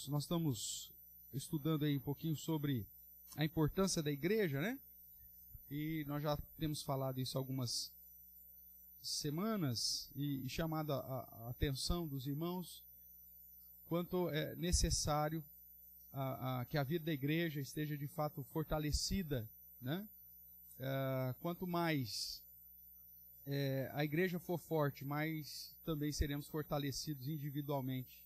nós estamos estudando aí um pouquinho sobre a importância da igreja, né? E nós já temos falado isso algumas semanas e chamado a atenção dos irmãos quanto é necessário que a vida da igreja esteja de fato fortalecida, né? Quanto mais a igreja for forte, mais também seremos fortalecidos individualmente.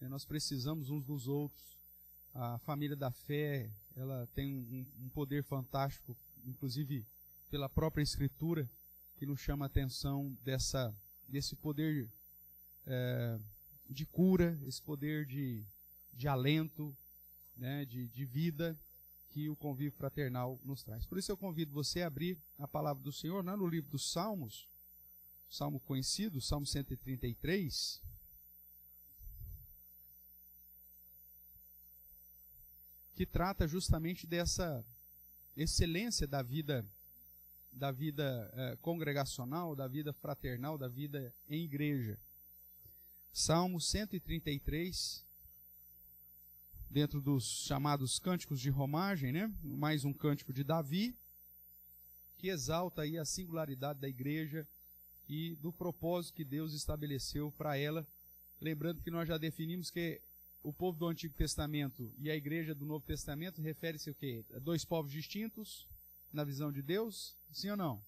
Nós precisamos uns dos outros. A família da fé, ela tem um poder fantástico, inclusive pela própria Escritura, que nos chama a atenção desse poder de cura, esse poder de alento, né, de vida, que o convívio fraternal nos traz. Por isso eu convido você a abrir a palavra do Senhor lá no livro dos Salmos, Salmo conhecido, Salmo 133, que trata justamente dessa excelência da vida congregacional, da vida fraternal, da vida em igreja. Salmo 133, dentro dos chamados cânticos de romagem, né? Mais um cântico de Davi, que exalta aí a singularidade da igreja e do propósito que Deus estabeleceu para ela. Lembrando que nós já definimos que o povo do Antigo Testamento e a igreja do Novo Testamento refere-se a quê? A dois povos distintos na visão de Deus? Sim ou não?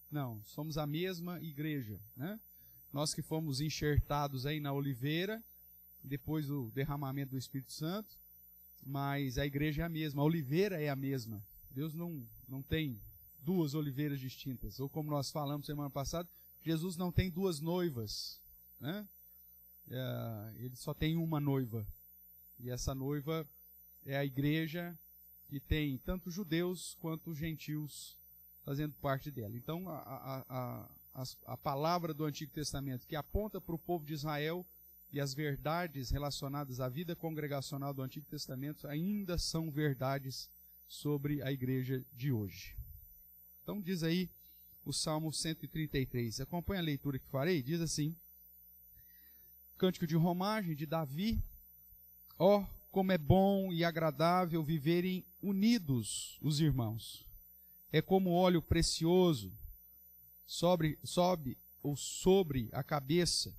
Não, somos a mesma igreja, né? Nós que fomos enxertados aí na oliveira, depois do derramamento do Espírito Santo, mas a igreja é a mesma, a oliveira é a mesma. Deus não tem duas oliveiras distintas. Ou como nós falamos semana passada, Jesus não tem duas noivas, né? Ele só tem uma noiva. E essa noiva é a igreja, que tem tanto judeus quanto gentios fazendo parte dela. Então, a palavra do Antigo Testamento que aponta para o povo de Israel e as verdades relacionadas à vida congregacional do Antigo Testamento ainda são verdades sobre a igreja de hoje. Então, diz aí o Salmo 133. Acompanhe a leitura que farei. Diz assim: Cântico de romagem de Davi. Ó, como é bom e agradável viverem unidos os irmãos. É como óleo precioso sobe sobre a cabeça,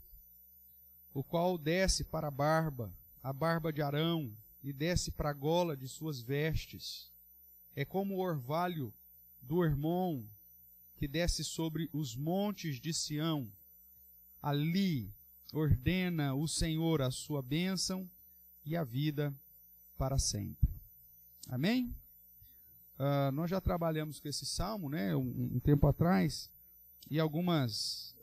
o qual desce para a barba de Arão, e desce para a gola de suas vestes. É como o orvalho do Hermon, que desce sobre os montes de Sião. Ali ordena o Senhor a sua bênção e a vida para sempre. Amém? Nós já trabalhamos com esse salmo, né, um tempo atrás, e algumas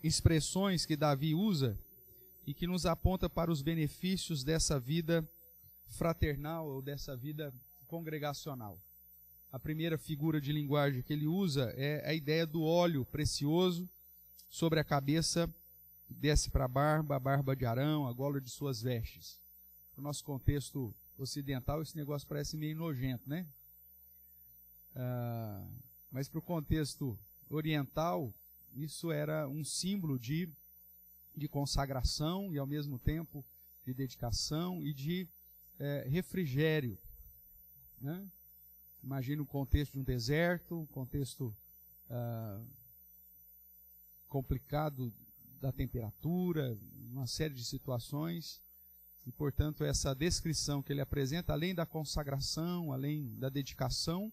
expressões que Davi usa e que nos aponta para os benefícios dessa vida fraternal ou dessa vida congregacional. A primeira figura de linguagem que ele usa é a ideia do óleo precioso sobre a cabeça, desce para a barba de Arão, a gola de suas vestes. No nosso contexto ocidental, esse negócio parece meio nojento, né? Mas para o contexto oriental, isso era um símbolo de consagração e, ao mesmo tempo, de dedicação e de refrigério, né? Imagina o contexto de um deserto, um contexto complicado da temperatura, uma série de situações, e, portanto, essa descrição que ele apresenta, além da consagração, além da dedicação,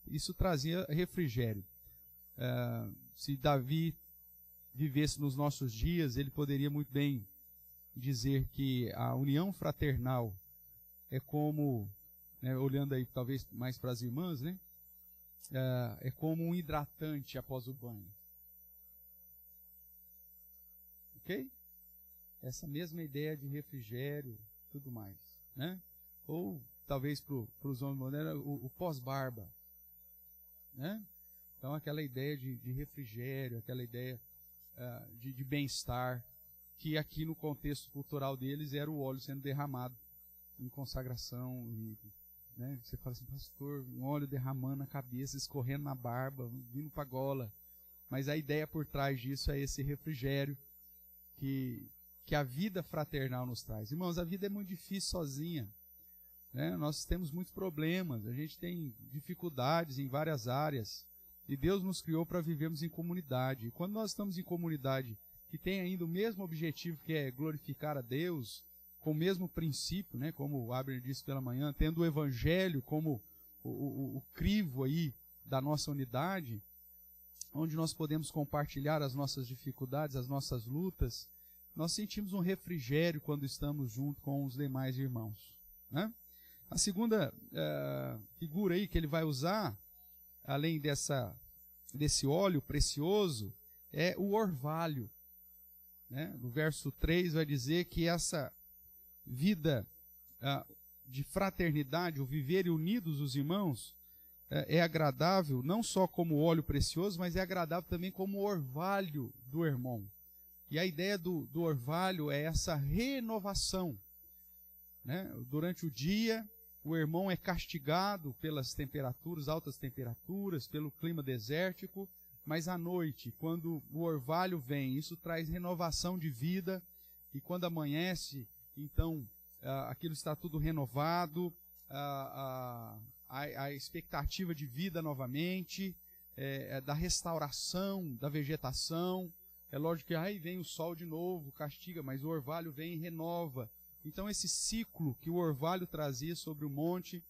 isso trazia refrigério. Se Davi vivesse nos nossos dias, ele poderia muito bem dizer que a união fraternal é como, né, olhando aí talvez mais para as irmãs, né, é como um hidratante após o banho. Ok? Essa mesma ideia de refrigério, tudo mais, né? Ou talvez para os homens modernos, o pós-barba, né? Então aquela ideia de refrigério, aquela ideia de bem-estar, que aqui no contexto cultural deles era o óleo sendo derramado em consagração, e, né, você fala assim, pastor, um óleo derramando na cabeça, escorrendo na barba, vindo para a gola. Mas a ideia por trás disso é esse refrigério que que a vida fraternal nos traz. Irmãos, a vida é muito difícil sozinha, né? Nós temos muitos problemas, a gente tem dificuldades em várias áreas, e Deus nos criou para vivermos em comunidade. E quando nós estamos em comunidade que tem ainda o mesmo objetivo, que é glorificar a Deus, com o mesmo princípio, né, como o Abner disse pela manhã, tendo o Evangelho como o crivo aí da nossa unidade, onde nós podemos compartilhar as nossas dificuldades, as nossas lutas, nós sentimos um refrigério quando estamos junto com os demais irmãos, né? A segunda figura aí que ele vai usar, além desse óleo precioso, é o orvalho, né? No verso 3 vai dizer que essa vida de fraternidade, o viver unidos os irmãos, é agradável não só como óleo precioso, mas é agradável também como orvalho do irmão. E a ideia do orvalho é essa renovação, né? Durante o dia, o irmão é castigado pelas temperaturas, altas temperaturas, pelo clima desértico, mas à noite, quando o orvalho vem, isso traz renovação de vida, e quando amanhece, então, aquilo está tudo renovado, a expectativa de vida novamente, da restauração da vegetação. É lógico que aí vem o sol de novo, castiga, mas o orvalho vem e renova. Então esse ciclo que o orvalho trazia sobre o monte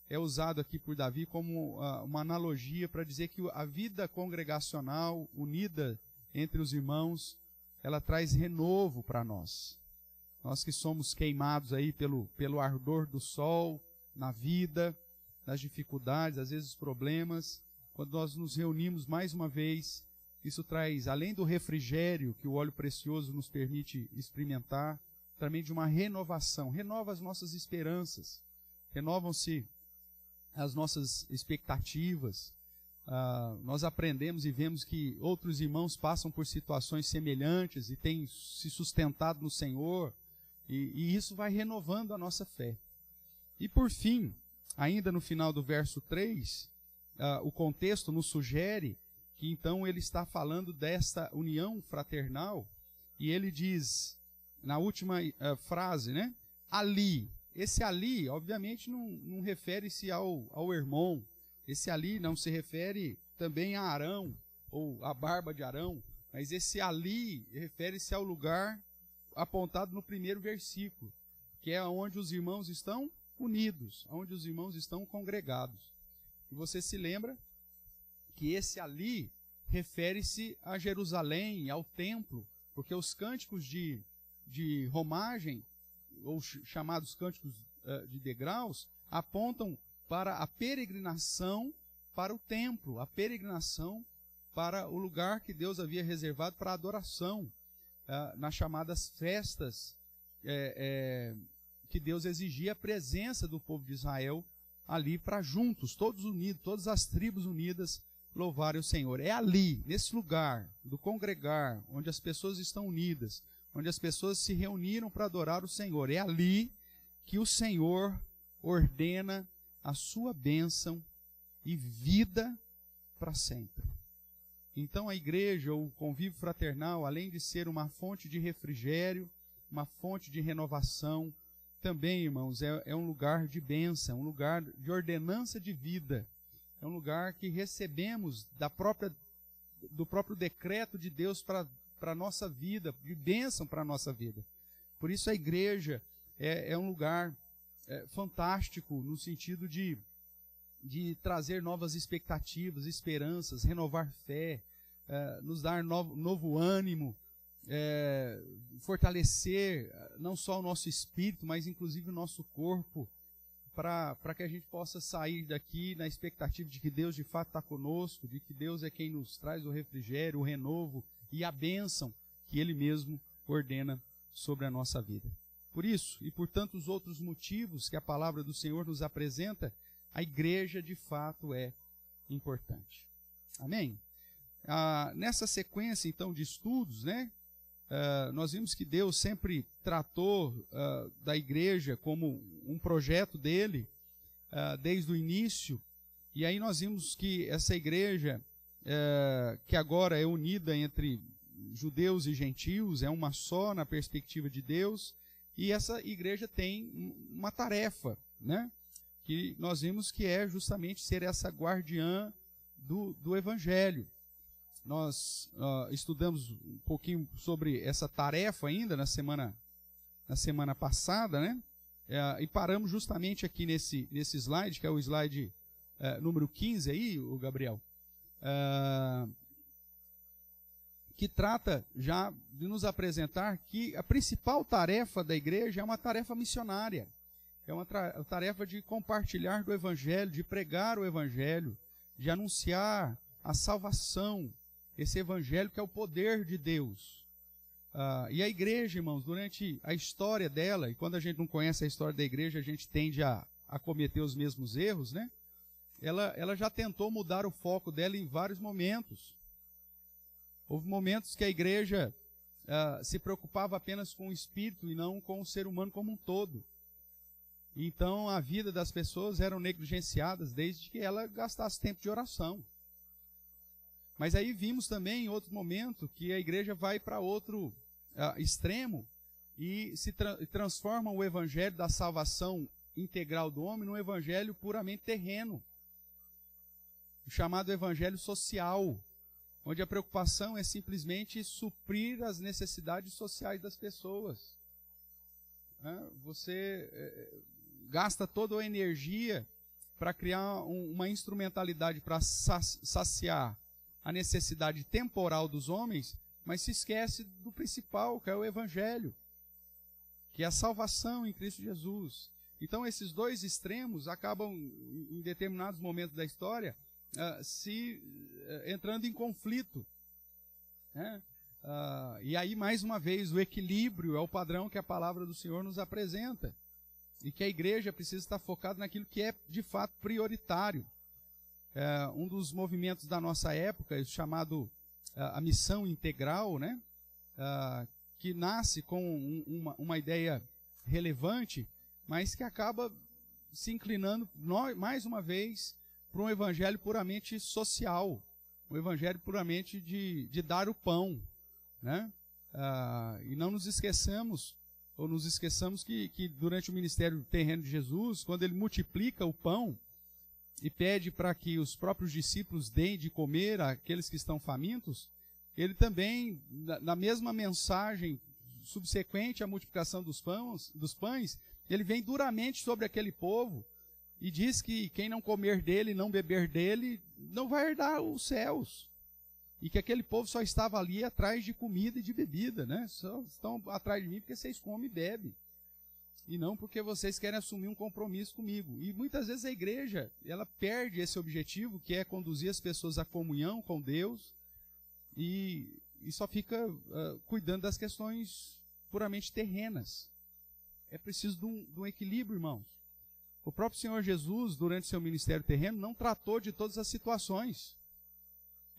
é usado aqui por Davi como uma analogia para dizer que a vida congregacional unida entre os irmãos, ela traz renovo para nós. Nós que somos queimados aí pelo ardor do sol na vida, nas dificuldades, às vezes os problemas, quando nós nos reunimos mais uma vez, isso traz, além do refrigério que o óleo precioso nos permite experimentar, também de uma renovação, renova as nossas esperanças, renovam-se as nossas expectativas. Nós aprendemos e vemos que outros irmãos passam por situações semelhantes e têm se sustentado no Senhor, e isso vai renovando a nossa fé. E por fim, ainda no final do verso 3, o contexto nos sugere que então ele está falando desta união fraternal, e ele diz, na última frase, né? Ali. Esse ali, obviamente, não refere-se ao irmão. Esse ali não se refere também a Arão, ou a barba de Arão, mas esse ali refere-se ao lugar apontado no primeiro versículo, que é onde os irmãos estão unidos, onde os irmãos estão congregados. E você se lembra que esse ali refere-se a Jerusalém, ao templo, porque os cânticos de romagem, ou chamados cânticos de degraus, apontam para a peregrinação para o templo, a peregrinação para o lugar que Deus havia reservado para a adoração, nas chamadas festas que Deus exigia a presença do povo de Israel ali para juntos, todos unidos, todas as tribos unidas, louvarem o Senhor. É ali, nesse lugar do congregar, onde as pessoas estão unidas, onde as pessoas se reuniram para adorar o Senhor. É ali que o Senhor ordena a sua bênção e vida para sempre. Então a igreja, o convívio fraternal, além de ser uma fonte de refrigério, uma fonte de renovação, também, irmãos, é um lugar de bênção, um lugar de ordenança de vida. É um lugar que recebemos do próprio decreto de Deus para a nossa vida, de bênção para a nossa vida. Por isso a igreja é um lugar fantástico no sentido de trazer novas expectativas, esperanças, renovar fé, nos dar novo ânimo, fortalecer não só o nosso espírito, mas inclusive o nosso corpo, para que a gente possa sair daqui na expectativa de que Deus de fato está conosco, de que Deus é quem nos traz o refrigério, o renovo e a bênção que Ele mesmo ordena sobre a nossa vida. Por isso, e por tantos outros motivos que a palavra do Senhor nos apresenta, a igreja de fato é importante. Amém? Nessa sequência, então, de estudos, né, nós vimos que Deus sempre tratou da igreja como um projeto dele, desde o início, e aí nós vimos que essa igreja, que agora é unida entre judeus e gentios, é uma só na perspectiva de Deus, e essa igreja tem uma tarefa, né? Que nós vimos que é justamente ser essa guardiã do Evangelho. Nós estudamos um pouquinho sobre essa tarefa ainda na semana passada, né? E paramos justamente aqui nesse slide, que é o slide número 15 aí, o Gabriel, que trata já de nos apresentar que a principal tarefa da igreja é uma tarefa missionária. É uma tarefa de compartilhar do Evangelho, de pregar o Evangelho, de anunciar a salvação, esse Evangelho que é o poder de Deus. E a igreja, irmãos, durante a história dela, e quando a gente não conhece a história da igreja, a gente tende a cometer os mesmos erros, né? Ela já tentou mudar o foco dela em vários momentos. Houve momentos que a igreja se preocupava apenas com o espírito e não com o ser humano como um todo. Então a vida das pessoas eram negligenciadas desde que ela gastasse tempo de oração. Mas aí vimos também em outro momento que a igreja vai para outro extremo e transforma o evangelho da salvação integral do homem num evangelho puramente terreno, o chamado evangelho social, onde a preocupação é simplesmente suprir as necessidades sociais das pessoas. Você gasta toda a energia para criar uma instrumentalidade para saciar a necessidade temporal dos homens, mas se esquece do principal, que é o Evangelho, que é a salvação em Cristo Jesus. Então esses dois extremos acabam, em determinados momentos da história, entrando em conflito, né? E aí, mais uma vez, o equilíbrio é o padrão que a palavra do Senhor nos apresenta, e que a igreja precisa estar focada naquilo que é, de fato, prioritário. Um dos movimentos da nossa época, chamado a missão integral, né? Que nasce com uma ideia relevante, mas que acaba se inclinando, mais uma vez, para um evangelho puramente social, um evangelho puramente de dar o pão, né? E não nos esqueçamos que durante o ministério terreno de Jesus, quando ele multiplica o pão e pede para que os próprios discípulos deem de comer àqueles que estão famintos, ele também, na mesma mensagem subsequente à multiplicação dos pães, ele vem duramente sobre aquele povo e diz que quem não comer dele, não beber dele, não vai herdar os céus. E que aquele povo só estava ali atrás de comida e de bebida, né? Só estão atrás de mim porque vocês comem e bebem. E não porque vocês querem assumir um compromisso comigo. E muitas vezes a igreja, ela perde esse objetivo, que é conduzir as pessoas à comunhão com Deus, e só fica cuidando das questões puramente terrenas. É preciso de um equilíbrio, irmãos. O próprio Senhor Jesus, durante seu ministério terreno, não tratou de todas as situações.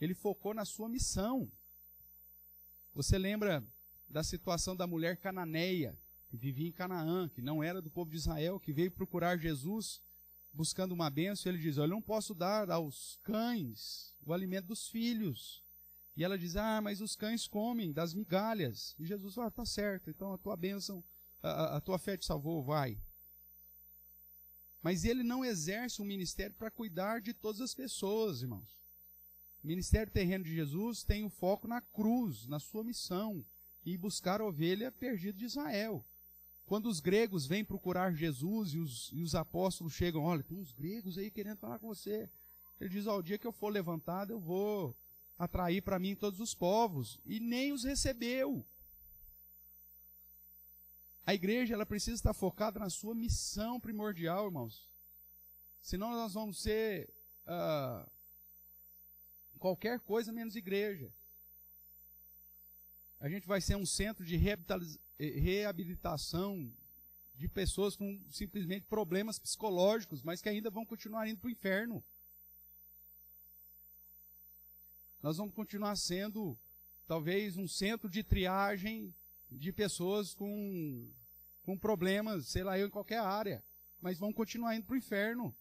Ele focou na sua missão. Você lembra da situação da mulher cananeia, que vivia em Canaã, que não era do povo de Israel, que veio procurar Jesus buscando uma bênção, e ele diz: olha, eu não posso dar aos cães o alimento dos filhos. E ela diz: mas os cães comem das migalhas. E Jesus fala: tá certo, então a tua bênção, a tua fé te salvou, vai. Mas ele não exerce um ministério para cuidar de todas as pessoas, irmãos. O ministério terreno de Jesus tem o foco na cruz, na sua missão, e buscar a ovelha perdida de Israel. Quando os gregos vêm procurar Jesus e os apóstolos chegam: olha, tem uns gregos aí querendo falar com você. Ele diz: o dia que eu for levantado, eu vou atrair para mim todos os povos. E nem os recebeu. A igreja, ela precisa estar focada na sua missão primordial, irmãos. Senão nós vamos ser qualquer coisa menos igreja. A gente vai ser um centro de reabilitação de pessoas com simplesmente problemas psicológicos, mas que ainda vão continuar indo para o inferno. Nós vamos continuar sendo, talvez, um centro de triagem de pessoas com problemas, sei lá, em qualquer área, mas vão continuar indo para o inferno.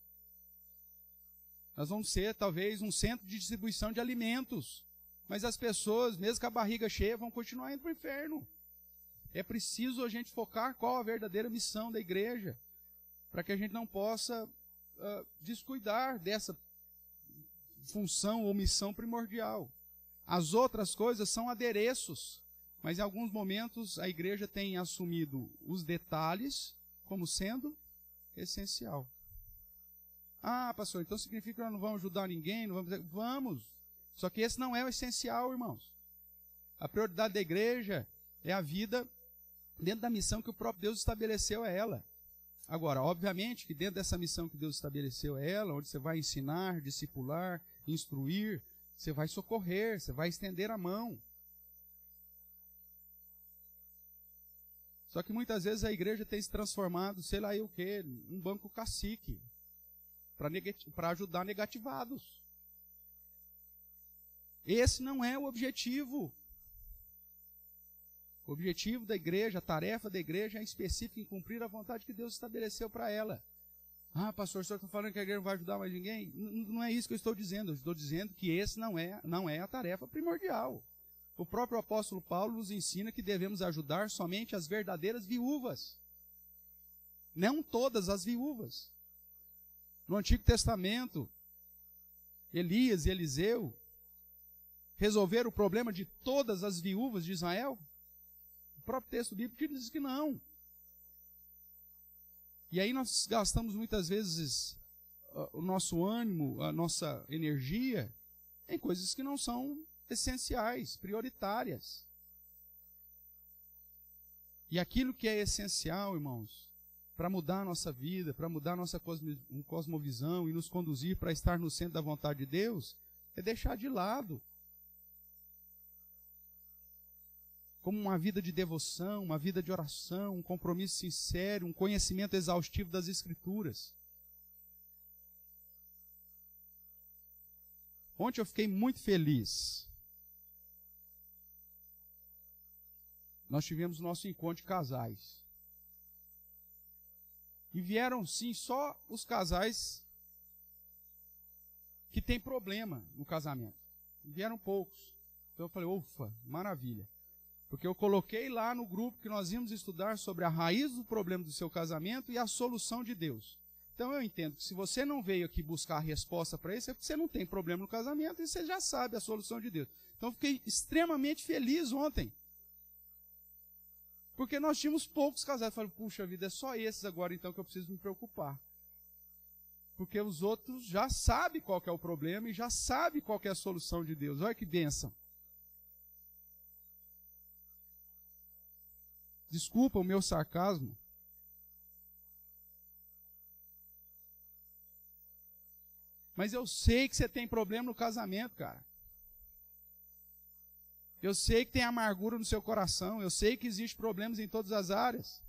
Nós vamos ser, talvez, um centro de distribuição de alimentos, Mas as pessoas, mesmo com a barriga cheia, vão continuar indo para o inferno. É preciso a gente focar qual a verdadeira missão da igreja, para que a gente não possa descuidar dessa função ou missão primordial. As outras coisas são adereços, mas em alguns momentos a igreja tem assumido os detalhes como sendo essencial. Ah, pastor, então significa que nós não vamos ajudar ninguém? Não vamos... Vamos! Só que esse não é o essencial, irmãos. A prioridade da igreja é a vida dentro da missão que o próprio Deus estabeleceu a ela. Agora, obviamente que dentro dessa missão que Deus estabeleceu a ela, onde você vai ensinar, discipular, instruir, você vai socorrer, você vai estender a mão. Só que muitas vezes a igreja tem se transformado, sei lá eu o quê, um banco cacique, para ajudar negativados. Esse não é o objetivo. O objetivo da igreja, a tarefa da igreja é específica em cumprir a vontade que Deus estabeleceu para ela. Ah, pastor, o senhor está falando que a igreja não vai ajudar mais ninguém? Não é isso que eu estou dizendo. Eu estou dizendo que esse não é a tarefa primordial. O próprio apóstolo Paulo nos ensina que devemos ajudar somente as verdadeiras viúvas. Não todas as viúvas. No Antigo Testamento, Elias e Eliseu resolveram o problema de todas as viúvas de Israel? O próprio texto bíblico diz que não. E aí nós gastamos muitas vezes o nosso ânimo, a nossa energia em coisas que não são essenciais, prioritárias. E aquilo que é essencial, irmãos, para mudar a nossa vida, para mudar a nossa cosmovisão e nos conduzir para estar no centro da vontade de Deus, é deixar de lado. Como uma vida de devoção, uma vida de oração, um compromisso sincero, um conhecimento exaustivo das Escrituras. Ontem eu fiquei muito feliz. Nós tivemos nosso encontro de casais. E vieram, sim, só os casais que têm problema no casamento. Vieram poucos. Então eu falei, ufa, maravilha. Porque eu coloquei lá no grupo que nós íamos estudar sobre a raiz do problema do seu casamento e a solução de Deus. Então eu entendo que se você não veio aqui buscar a resposta para isso, é porque você não tem problema no casamento e você já sabe a solução de Deus. Então eu fiquei extremamente feliz ontem. Porque nós tínhamos poucos casais. Eu falei, puxa vida, é só esses agora então que eu preciso me preocupar. Porque os outros já sabem qual que é o problema e já sabem qual que é a solução de Deus. Olha que bênção. Desculpa o meu sarcasmo. Mas eu sei que você tem problema no casamento, cara. Eu sei que tem amargura no seu coração. Eu sei que existem problemas em todas as áreas.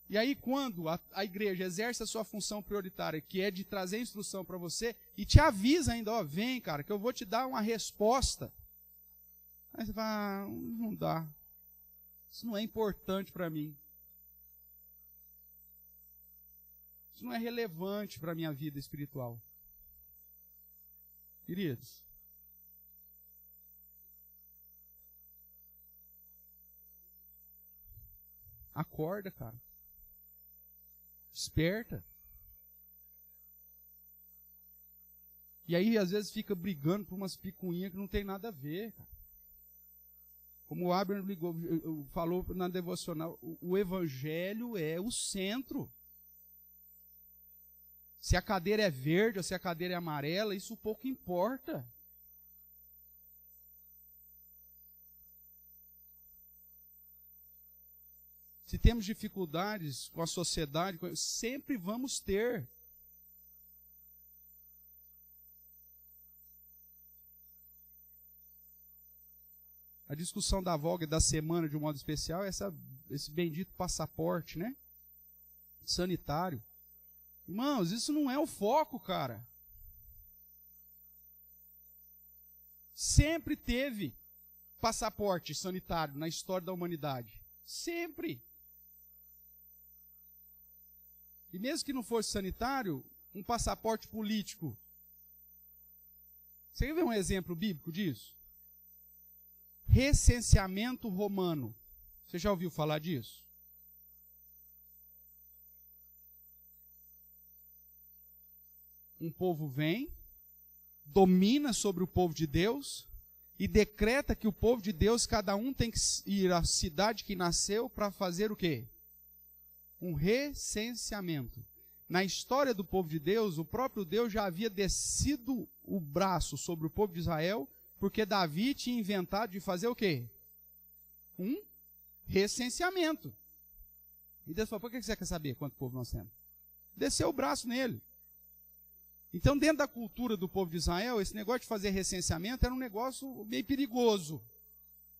E aí, quando a igreja exerce a sua função prioritária, que é de trazer instrução para você, e te avisa ainda, ó, vem, cara, que eu vou te dar uma resposta. Aí você fala, não dá. Isso não é importante para mim. Isso não é relevante para a minha vida espiritual. Queridos, acorda, cara. Desperta. E aí, às vezes, fica brigando por umas picuinhas que não tem nada a ver, cara. Como o Abraham falou na devocional, o evangelho é o centro. Se a cadeira é verde ou se a cadeira é amarela, isso pouco importa. Se temos dificuldades com a sociedade, sempre vamos ter. A discussão da voga e da semana, de um modo especial, é esse bendito passaporte, né? Sanitário. Irmãos, isso não é o foco, cara. Sempre teve passaporte sanitário na história da humanidade. Sempre. E mesmo que não fosse sanitário, um passaporte político. Você quer ver um exemplo bíblico disso? recenseamento romano. Você já ouviu falar disso? Um povo vem, domina sobre o povo de Deus e decreta que o povo de Deus, cada um tem que ir à cidade que nasceu para fazer o quê? Um recenseamento. Na história do povo de Deus, o próprio Deus já havia descido o braço sobre o povo de Israel, porque Davi tinha inventado de fazer o quê? Um recenseamento. E Deus falou, por que você quer saber quanto povo nós temos? Desceu o braço nele. Então, dentro da cultura do povo de Israel, esse negócio de fazer recenseamento era um negócio meio perigoso.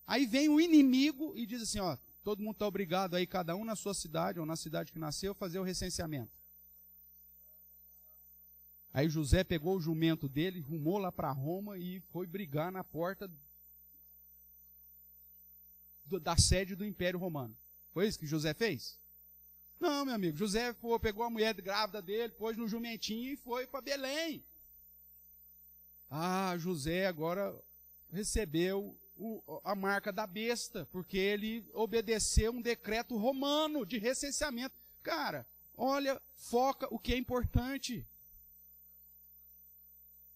Aí vem o inimigo e diz assim, ó, todo mundo está obrigado aí, cada um na sua cidade, ou na cidade que nasceu, fazer o recenseamento. Aí José pegou o jumento dele, rumou lá para Roma e foi brigar na porta da sede do Império Romano. Foi isso que José fez? Não, meu amigo, José pegou a mulher grávida dele, pôs no jumentinho e foi para Belém. Ah, José agora recebeu a marca da besta, porque ele obedeceu um decreto romano de recenseamento. Cara, olha, foca o que é importante.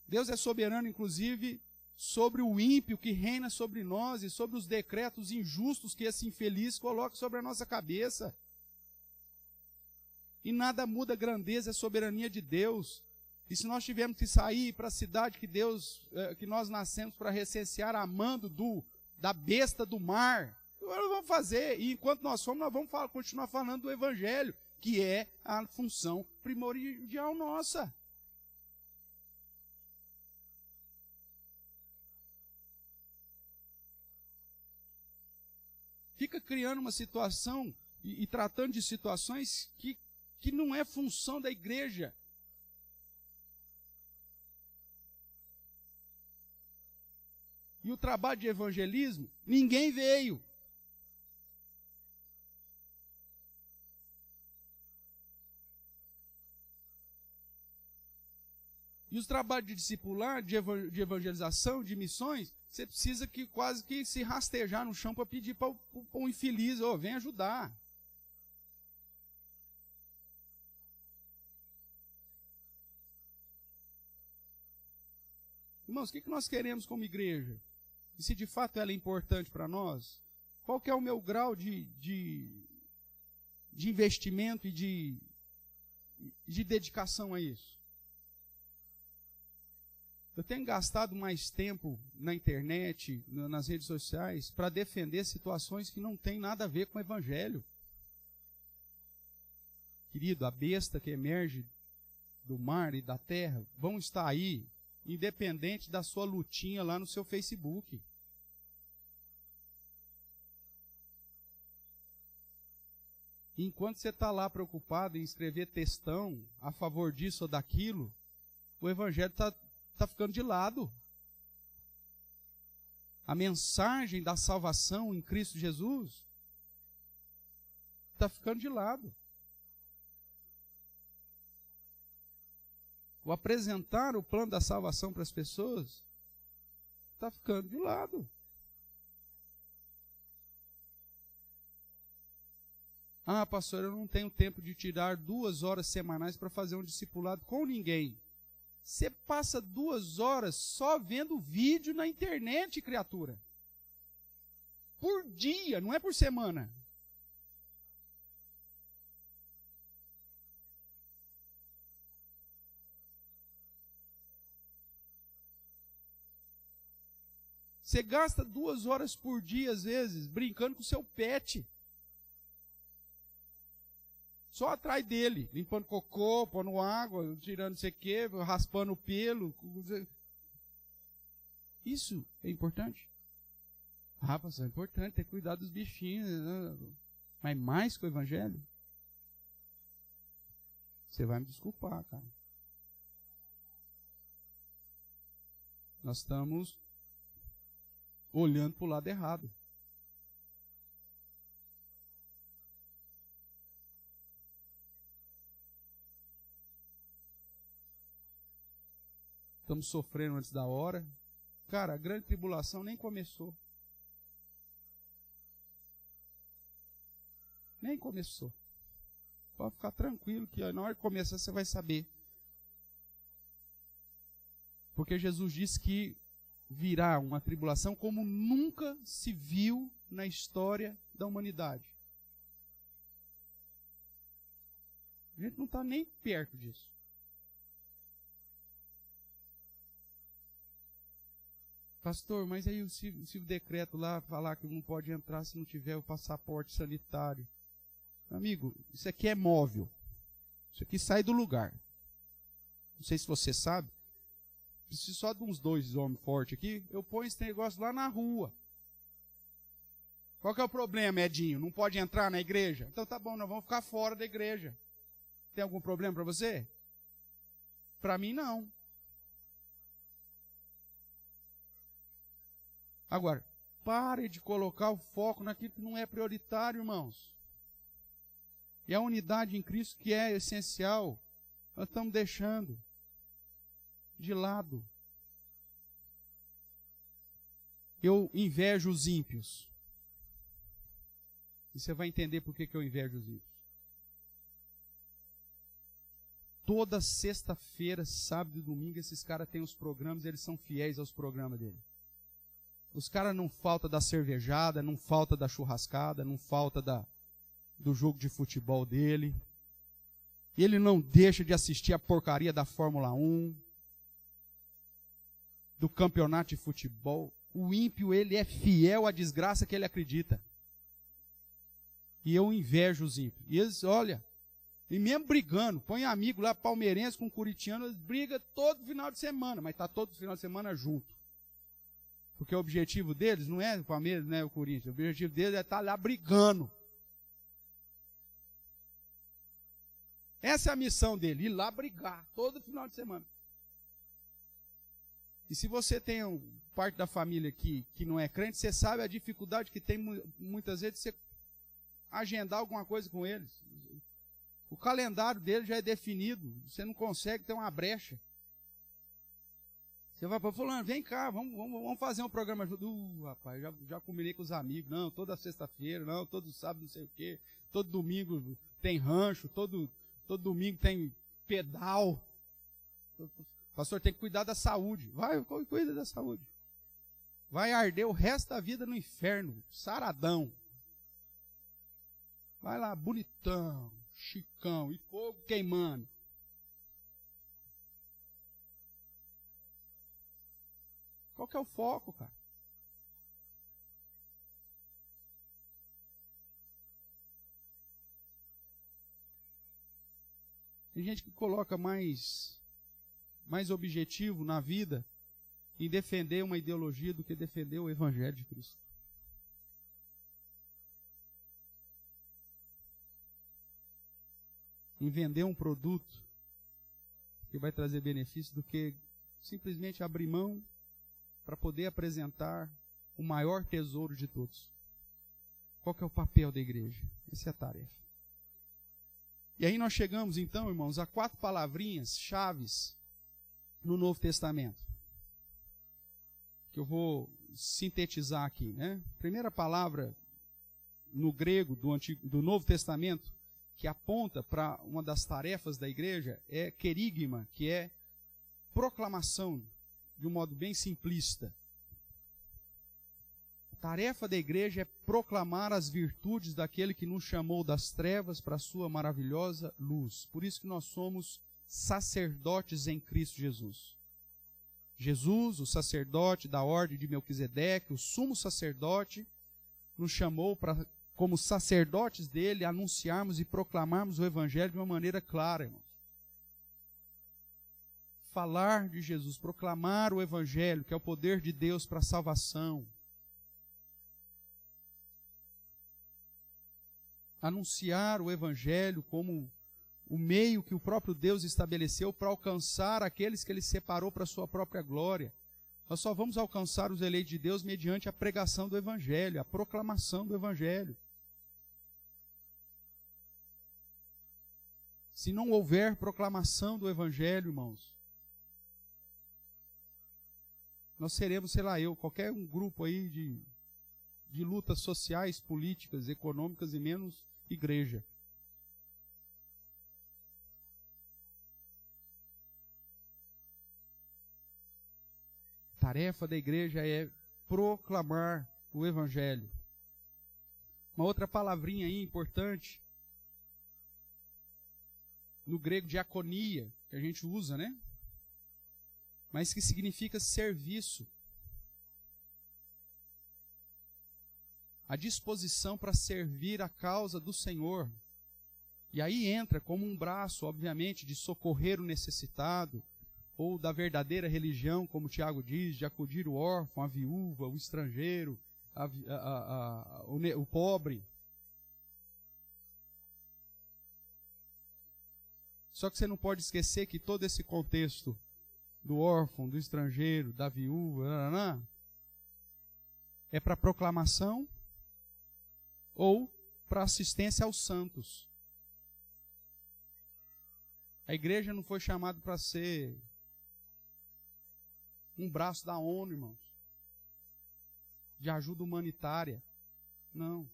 Deus é soberano, inclusive, sobre o ímpio que reina sobre nós e sobre os decretos injustos que esse infeliz coloca sobre a nossa cabeça. E nada muda a grandeza e a soberania de Deus. E se nós tivermos que sair para a cidade que nós nascemos para recensear, amando da besta do mar, nós vamos fazer. E enquanto nós somos, nós vamos continuar falando do Evangelho, que é a função primordial nossa. Fica criando uma situação e tratando de situações que não é função da igreja. E o trabalho de evangelismo, ninguém veio. E os trabalhos de discipular, de evangelização, de missões, você precisa quase que se rastejar no chão para pedir para o infeliz, vem ajudar. Irmãos, o que nós queremos como igreja? E se de fato ela é importante para nós? Qual que é o meu grau de investimento e de dedicação a isso? Eu tenho gastado mais tempo na internet, nas redes sociais, para defender situações que não têm nada a ver com o Evangelho. Querido, a besta que emerge do mar e da terra vão estar aí, independente da sua lutinha lá no seu Facebook. E enquanto você está lá preocupado em escrever textão a favor disso ou daquilo, o Evangelho está ficando de lado. A mensagem da salvação em Cristo Jesus está ficando de lado. O apresentar o plano da salvação para as pessoas está ficando de lado. Ah, pastor, eu não tenho tempo de tirar 2 horas semanais para fazer um discipulado com ninguém. Você passa 2 horas só vendo vídeo na internet, criatura. Por dia, não é por semana. Você gasta 2 horas por dia, às vezes, brincando com o seu pet. Só atrás dele, limpando cocô, pondo água, tirando não sei o quê, raspando o pelo. Isso é importante? Ah, pastor, é importante ter cuidado dos bichinhos. Mas mais que o Evangelho? Você vai me desculpar, cara. Nós estamos olhando para o lado errado. Estamos sofrendo antes da hora. Cara, a grande tribulação nem começou. Nem começou. Pode ficar tranquilo que na hora que começar você vai saber. Porque Jesus disse que virá uma tribulação como nunca se viu na história da humanidade. A gente não está nem perto disso. Pastor, mas aí se o decreto lá falar que não pode entrar se não tiver o passaporte sanitário. Amigo, isso aqui é móvel. Isso aqui sai do lugar. Não sei se você sabe. Preciso só de uns 2 homens fortes aqui. Eu ponho esse negócio lá na rua. Qual que é o problema, Edinho? Não pode entrar na igreja? Então tá bom, nós vamos ficar fora da igreja. Tem algum problema para você? Para mim, não. Agora, pare de colocar o foco naquilo que não é prioritário, irmãos. E a unidade em Cristo, que é essencial, nós estamos deixando de lado. Eu invejo os ímpios. E você vai entender por que eu invejo os ímpios. Toda sexta-feira, sábado e domingo, esses caras têm os programas, eles são fiéis aos programas dele. Os caras não faltam da cervejada, não falta da churrascada, não falta do jogo de futebol dele. Ele não deixa de assistir a porcaria da Fórmula 1, do campeonato de futebol. O ímpio, ele é fiel à desgraça que ele acredita. E eu invejo os ímpios. E eles, olha, e mesmo brigando, põe amigo lá, palmeirense com curitiano, eles brigam todo final de semana, mas está todo final de semana junto. Porque o objetivo deles não é o Palmeiras, não é o Corinthians. O objetivo deles é estar lá brigando. Essa é a missão dele, ir lá brigar todo final de semana. E se você tem parte da família que não é crente, você sabe a dificuldade que tem muitas vezes de você agendar alguma coisa com eles. O calendário dele já é definido, você não consegue ter uma brecha. Você vai para fulano, vem cá, vamos fazer um programa junto. Rapaz, já combinei com os amigos, não, toda sexta-feira, não, todo sábado não sei o quê, todo domingo tem rancho, todo domingo tem pedal. Pastor, tem que cuidar da saúde. Vai, cuida da saúde. Vai arder o resto da vida no inferno, saradão. Vai lá, bonitão, chicão, e fogo queimando. Qual que é o foco, cara? Tem gente que coloca mais objetivo na vida em defender uma ideologia do que defender o Evangelho de Cristo. Em vender um produto que vai trazer benefício do que simplesmente abrir mão para poder apresentar o maior tesouro de todos. Qual que é o papel da igreja? Essa é a tarefa. E aí nós chegamos então, irmãos, a 4 palavrinhas chaves no Novo Testamento, que eu vou sintetizar aqui, né? Primeira palavra no grego do Novo Testamento que aponta para uma das tarefas da igreja é querigma, que é proclamação, de um modo bem simplista. A tarefa da igreja é proclamar as virtudes daquele que nos chamou das trevas para a sua maravilhosa luz. Por isso que nós somos sacerdotes em Cristo Jesus. Jesus, o sacerdote da ordem de Melquisedeque, o sumo sacerdote, nos chamou para, como sacerdotes dele, anunciarmos e proclamarmos o Evangelho de uma maneira clara, irmãos. Falar de Jesus, proclamar o Evangelho, que é o poder de Deus para a salvação. Anunciar o Evangelho como o meio que o próprio Deus estabeleceu para alcançar aqueles que ele separou para a sua própria glória. Nós só vamos alcançar os eleitos de Deus mediante a pregação do Evangelho, a proclamação do Evangelho. Se não houver proclamação do Evangelho, irmãos, nós seremos, sei lá, grupo aí de lutas sociais, políticas, econômicas e menos igreja. A tarefa da igreja é proclamar o Evangelho. Uma outra palavrinha aí importante, no grego diaconia, que a gente usa, né? Mas que significa serviço. A disposição para servir a causa do Senhor. E aí entra como um braço, obviamente, de socorrer o necessitado, ou da verdadeira religião, como Tiago diz, de acudir o órfão, a viúva, o estrangeiro, o pobre. Só que você não pode esquecer que todo esse contexto do órfão, do estrangeiro, da viúva, é para proclamação ou para assistência aos santos. A igreja não foi chamada para ser um braço da ONU, irmãos, de ajuda humanitária. Não.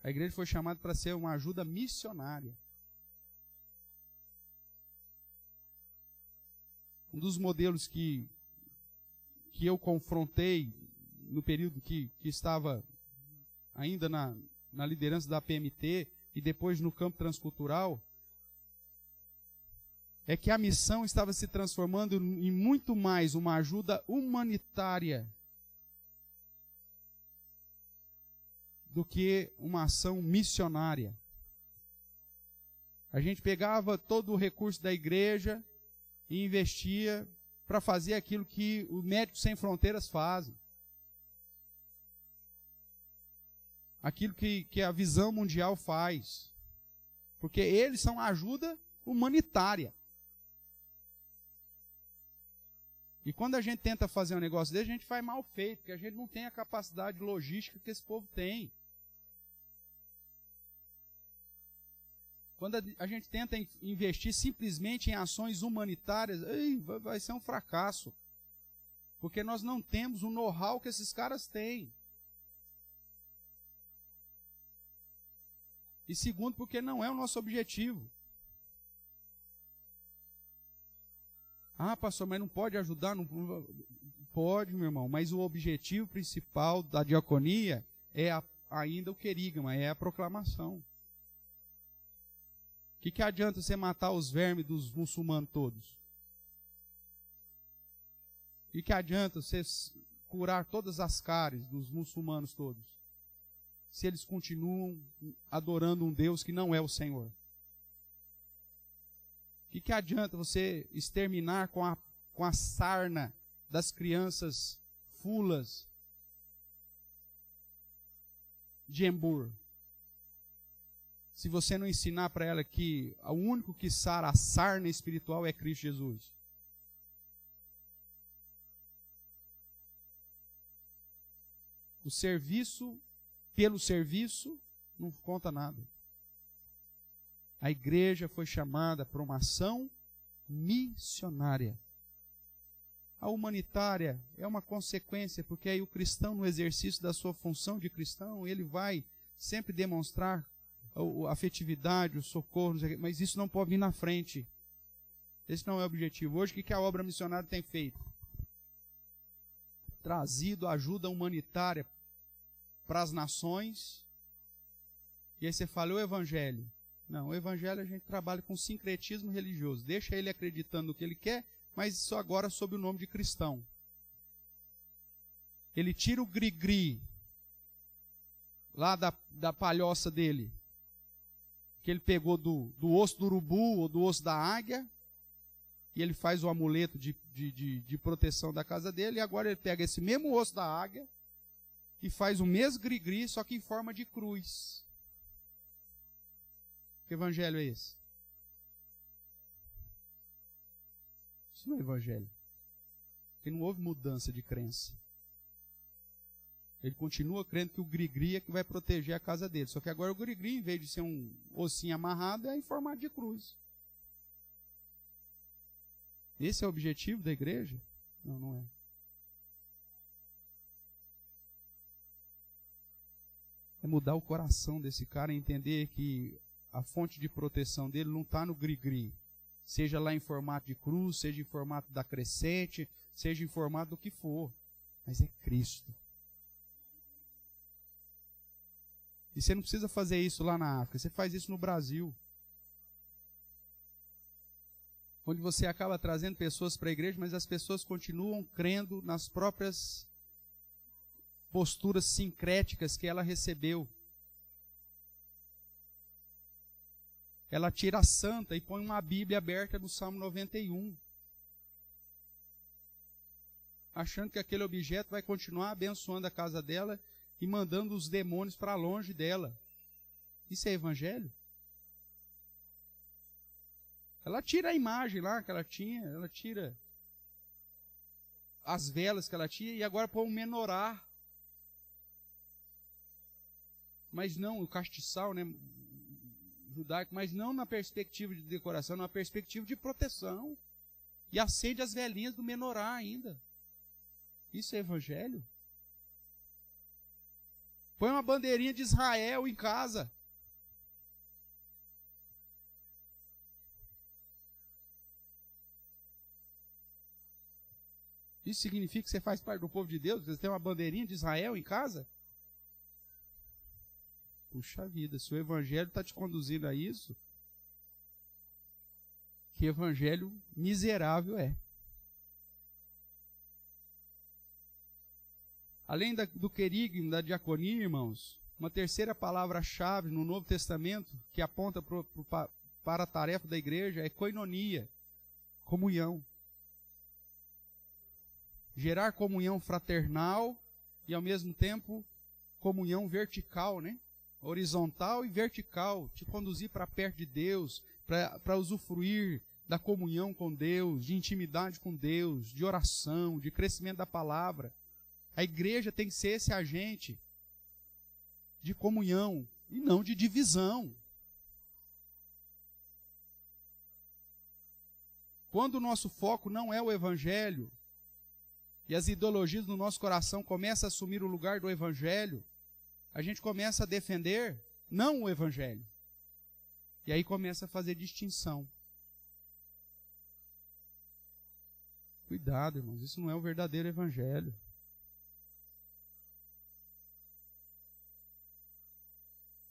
A igreja foi chamada para ser uma ajuda missionária. Um dos modelos que eu confrontei no período que estava ainda na liderança da PMT e depois no campo transcultural, é que a missão estava se transformando em muito mais uma ajuda humanitária do que uma ação missionária. A gente pegava todo o recurso da igreja e investia para fazer aquilo que o Médicos Sem Fronteiras fazem. Aquilo que a Visão Mundial faz. Porque eles são ajuda humanitária. E quando a gente tenta fazer um negócio desse, a gente faz mal feito, porque a gente não tem a capacidade logística que esse povo tem. Quando a gente tenta investir simplesmente em ações humanitárias, vai ser um fracasso. Porque nós não temos o know-how que esses caras têm. E segundo, porque não é o nosso objetivo. Ah, pastor, mas não pode ajudar? Não pode, meu irmão, mas o objetivo principal da diaconia é ainda o querigma, é a proclamação. O que adianta você matar os vermes dos muçulmanos todos? O que adianta você curar todas as cáries dos muçulmanos todos? Se eles continuam adorando um Deus que não é o Senhor. O que adianta você exterminar com a sarna das crianças fulas de Embur? Se você não ensinar para ela que o único que sara a sarna espiritual é Cristo Jesus. O serviço, pelo serviço, não conta nada. A igreja foi chamada para uma ação missionária. A humanitária é uma consequência, porque aí o cristão, no exercício da sua função de cristão, ele vai sempre demonstrar a afetividade, o socorro, mas isso não pode vir na frente. Esse não é o objetivo. Hoje, o que a obra missionária tem feito? Trazido ajuda humanitária para as nações. E aí você fala, o evangelho? Não, o evangelho a gente trabalha com sincretismo religioso. Deixa ele acreditando no que ele quer, mas isso agora sob o nome de cristão. Ele tira o gri-gri lá da palhoça dele, que ele pegou do osso do urubu ou do osso da águia, e ele faz o amuleto de proteção da casa dele, e agora ele pega esse mesmo osso da águia e faz o mesmo gri-gri, só que em forma de cruz. Que evangelho é esse? Isso não é evangelho. Porque não houve mudança de crença. Ele continua crendo que o gri-gri é que vai proteger a casa dele. Só que agora o gri-gri, em vez de ser um ossinho amarrado, é em formato de cruz. Esse é o objetivo da igreja? Não, não é. É mudar o coração desse cara e entender que a fonte de proteção dele não está no gri-gri. Seja lá em formato de cruz, seja em formato da crescente, seja em formato do que for. Mas é Cristo. E você não precisa fazer isso lá na África, você faz isso no Brasil. Onde você acaba trazendo pessoas para a igreja, mas as pessoas continuam crendo nas próprias posturas sincréticas que ela recebeu. Ela tira a santa e põe uma Bíblia aberta no Salmo 91. Achando que aquele objeto vai continuar abençoando a casa dela e mandando os demônios para longe dela. Isso é evangelho? Ela tira a imagem lá que ela tinha, ela tira as velas que ela tinha e agora põe um menorá. Mas não, o castiçal, né, judaico, mas não na perspectiva de decoração, na perspectiva de proteção. E acende as velinhas do menorá ainda. Isso é evangelho? Põe uma bandeirinha de Israel em casa. Isso significa que você faz parte do povo de Deus? Você tem uma bandeirinha de Israel em casa? Puxa vida, se o evangelho está te conduzindo a isso, que evangelho miserável é. Além do querigma, da diaconia, irmãos, uma terceira palavra-chave no Novo Testamento que aponta para a tarefa da igreja é koinonia, comunhão. Gerar comunhão fraternal e, ao mesmo tempo, comunhão vertical, né? Horizontal e vertical, te conduzir para perto de Deus, para usufruir da comunhão com Deus, de intimidade com Deus, de oração, de crescimento da palavra. A igreja tem que ser esse agente de comunhão e não de divisão. Quando o nosso foco não é o evangelho, e as ideologias do nosso coração começam a assumir o lugar do evangelho, a gente começa a defender não o evangelho. E aí começa a fazer distinção. Cuidado, irmãos, isso não é o verdadeiro evangelho.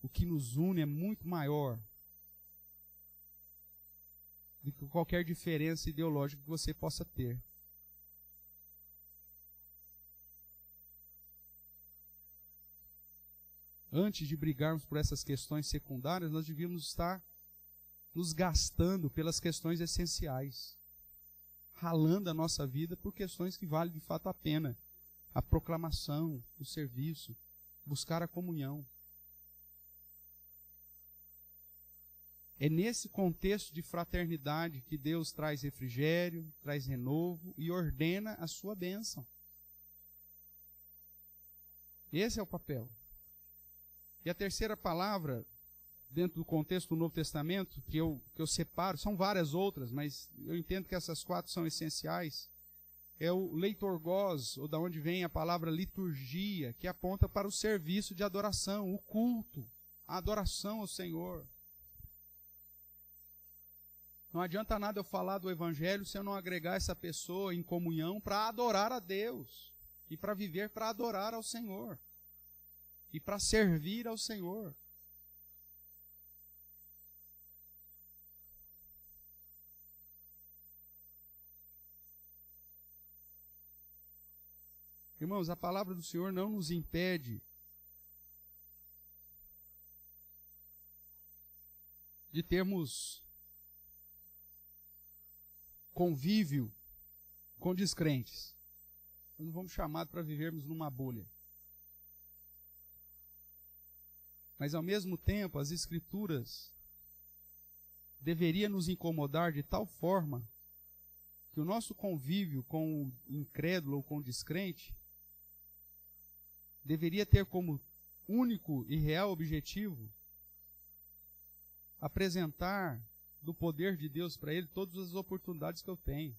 O que nos une é muito maior do que qualquer diferença ideológica que você possa ter. Antes de brigarmos por essas questões secundárias, nós devíamos estar nos gastando pelas questões essenciais, ralando a nossa vida por questões que valem de fato a pena. A proclamação, o serviço, buscar a comunhão. É nesse contexto de fraternidade que Deus traz refrigério, traz renovo e ordena a sua bênção. Esse é o papel. E a terceira palavra, dentro do contexto do Novo Testamento, que eu separo, são várias outras, mas eu entendo que essas 4 são essenciais, é o leitorgos, ou da onde vem a palavra liturgia, que aponta para o serviço de adoração, o culto, a adoração ao Senhor. Não adianta nada eu falar do Evangelho se eu não agregar essa pessoa em comunhão para adorar a Deus e para viver para adorar ao Senhor. E para servir ao Senhor. Irmãos, a palavra do Senhor não nos impede de termos convívio com descrentes. Nós não vamos chamados para vivermos numa bolha. Mas, ao mesmo tempo, as Escrituras deveriam nos incomodar de tal forma que o nosso convívio com o incrédulo ou com o descrente deveria ter como único e real objetivo apresentar do poder de Deus para ele todas as oportunidades que eu tenho.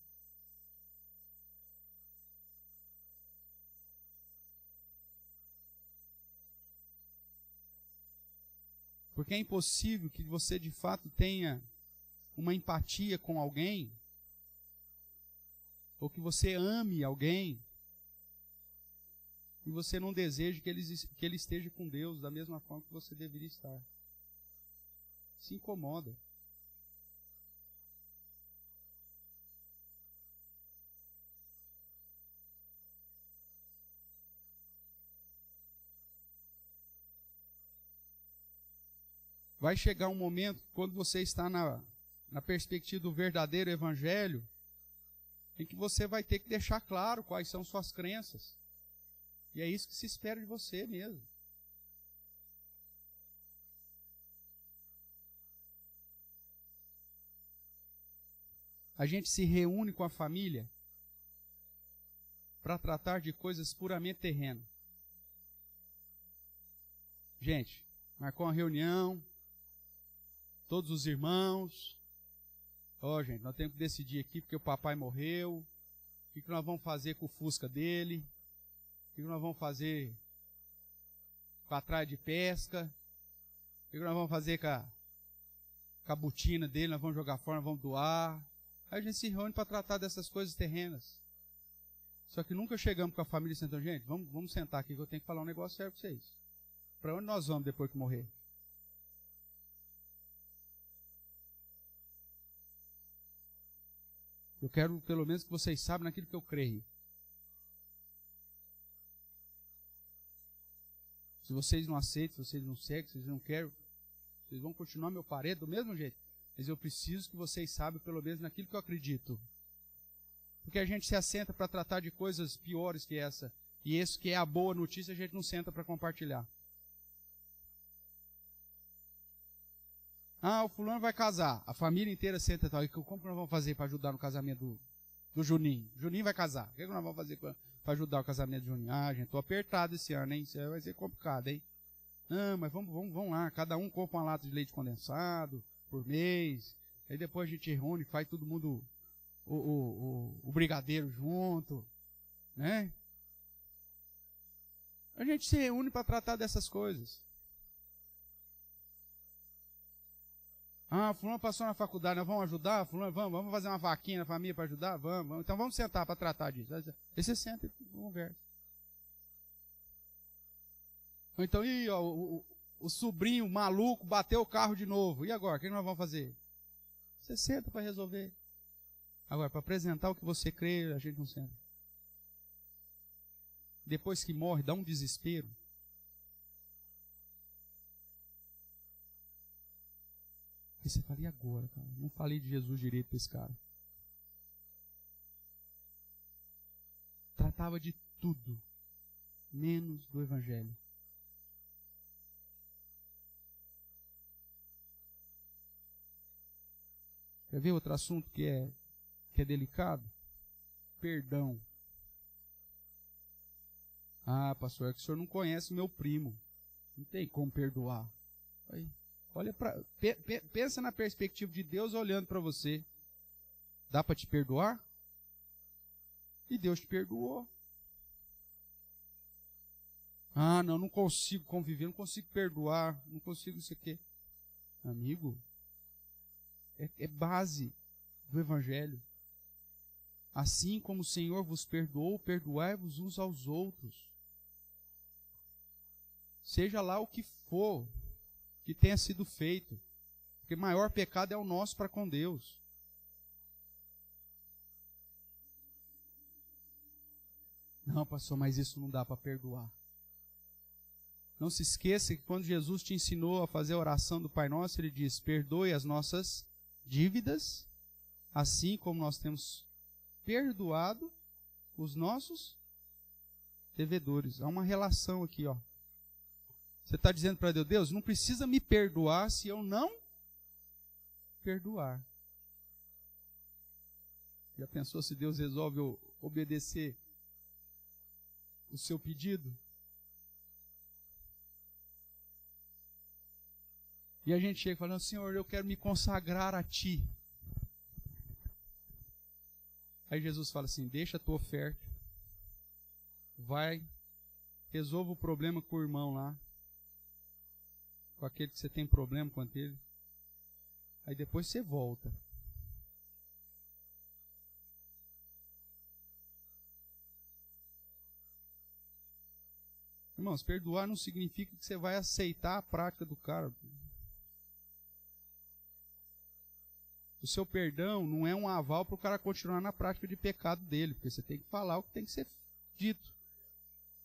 Porque é impossível que você de fato tenha uma empatia com alguém, ou que você ame alguém, e você não deseja que ele esteja com Deus da mesma forma que você deveria estar. Se incomoda. Vai chegar um momento, quando você está na perspectiva do verdadeiro evangelho, em que você vai ter que deixar claro quais são suas crenças. E é isso que se espera de você mesmo. A gente se reúne com a família para tratar de coisas puramente terrenas. Gente, marcou uma reunião, todos os irmãos. Gente, nós temos que decidir aqui porque o papai morreu. O que nós vamos fazer com o Fusca dele? O que nós vamos fazer com a traia de pesca? O que nós vamos fazer com a botina dele? Nós vamos jogar fora, nós vamos doar. Aí a gente se reúne para tratar dessas coisas terrenas. Só que nunca chegamos com a família e sentamos, gente, vamos sentar aqui que eu tenho que falar um negócio sério para vocês. Para onde nós vamos depois que morrer? Eu quero pelo menos que vocês saibam naquilo que eu creio. Se vocês não aceitam, se vocês não seguem, se vocês não querem, vocês vão continuar meu parede do mesmo jeito. Mas eu preciso que vocês saibam pelo menos naquilo que eu acredito. Porque a gente se assenta para tratar de coisas piores que essa. E isso que é a boa notícia, a gente não senta para compartilhar. O fulano vai casar. A família inteira senta e tal. Como que nós vamos fazer para ajudar no casamento do Juninho? Juninho vai casar. O que nós vamos fazer para ajudar o casamento do Juninho? Gente, estou apertado esse ano, hein? Isso vai ser complicado, hein? Mas vamos lá. Cada um compra uma lata de leite condensado por mês. Aí depois a gente reúne, faz todo mundo o brigadeiro junto, né? A gente se reúne para tratar dessas coisas. Fulano passou na faculdade, nós vamos ajudar? Fulano, vamos fazer uma vaquinha na família para ajudar? Vamos. Então vamos sentar para tratar disso. Aí você senta e conversa. Ou então, o sobrinho maluco bateu o carro de novo. E agora? O que nós vamos fazer? Você senta para resolver. Agora, para apresentar o que você crê, a gente não senta. Depois que morre, dá um desespero. E você fala, e agora, cara? Não falei de Jesus direito para esse cara. Tratava de tudo, menos do Evangelho. Quer ver outro assunto que é delicado? Perdão. Pastor, é que o senhor não conhece o meu primo. Não tem como perdoar. Aí, pensa na perspectiva de Deus olhando para você. Dá para te perdoar? E Deus te perdoou. Não consigo conviver, não consigo perdoar, não consigo isso aqui. Amigo, é base do Evangelho. Assim como o Senhor vos perdoou, perdoai-vos uns aos outros. Seja lá o que for que tenha sido feito, porque maior pecado é o nosso para com Deus. Não, pastor, mas isso não dá para perdoar. Não se esqueça que quando Jesus te ensinou a fazer a oração do Pai Nosso, Ele diz, perdoe as nossas dívidas, assim como nós temos perdoado os nossos devedores. Há uma relação aqui, ó. Você está dizendo para Deus, Deus, não precisa me perdoar se eu não perdoar. Já pensou se Deus resolve obedecer o seu pedido? E a gente chega falando, Senhor, eu quero me consagrar a Ti. Aí Jesus fala assim, deixa a tua oferta, vai, resolva o problema com o irmão lá, com com aquele que você tem problema com ele. Aí depois você volta. Irmãos, perdoar não significa que você vai aceitar a prática do cara. O seu perdão não é um aval para o cara continuar na prática de pecado dele, porque você tem que falar o que tem que ser dito.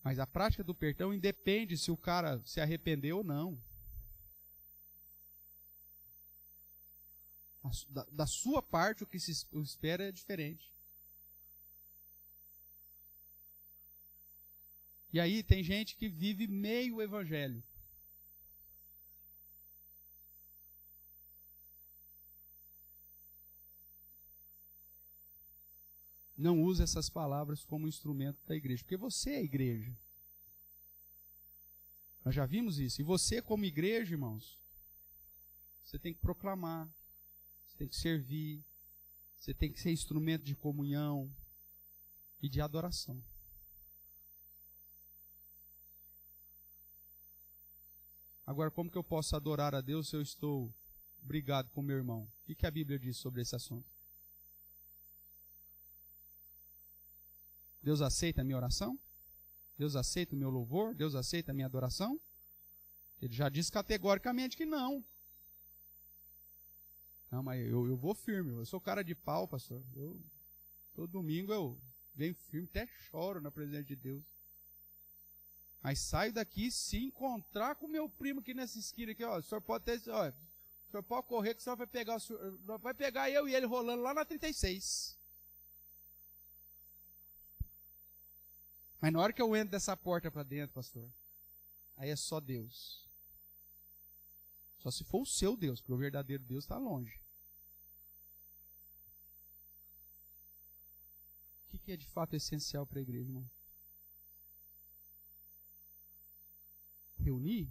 Mas a prática do perdão independe se o cara se arrependeu ou não. Da sua parte, o que se espera é diferente. E aí tem gente que vive meio evangelho. Não usa essas palavras como instrumento da igreja, porque você é a igreja. Nós já vimos isso. E você, como igreja, irmãos, você tem que proclamar, você tem que servir, você tem que ser instrumento de comunhão e de adoração. Agora, como que eu posso adorar a Deus se eu estou brigado com meu irmão? O que a Bíblia diz sobre esse assunto? Deus aceita a minha oração? Deus aceita o meu louvor? Deus aceita a minha adoração? Ele já disse categoricamente que não. Não, mas eu vou firme. Eu sou cara de pau, pastor. Todo domingo eu venho firme, até choro na presença de Deus. Mas saio daqui, se encontrar com meu primo aqui nessa esquina aqui, ó, o senhor pode ter, ó, o senhor pode correr que o senhor vai pegar eu e ele rolando lá na 36. Mas na hora que eu entro dessa porta para dentro, pastor, aí é só Deus. Só se for o seu Deus, porque o verdadeiro Deus está longe. O que é de fato essencial para a igreja, irmão? Reunir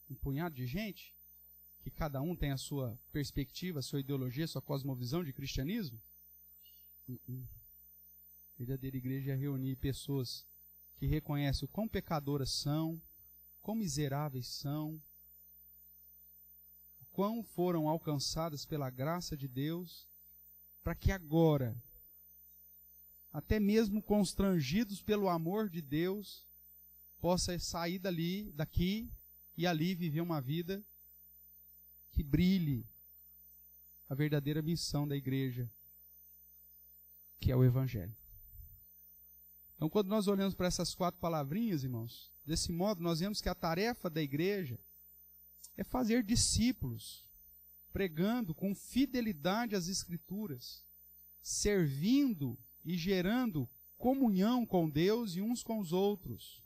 um punhado de gente, que cada um tem a sua perspectiva, a sua ideologia, a sua cosmovisão de cristianismo? A verdadeira igreja é reunir pessoas que reconhecem o quão pecadoras são, quão miseráveis são, quão foram alcançadas pela graça de Deus, para que agora, até mesmo constrangidos pelo amor de Deus, possa sair daqui e ali viver uma vida que brilhe a verdadeira missão da igreja, que é o Evangelho. Então, quando nós olhamos para essas 4 palavrinhas, irmãos, desse modo nós vemos que a tarefa da igreja é fazer discípulos, pregando com fidelidade as Escrituras, servindo e gerando comunhão com Deus e uns com os outros.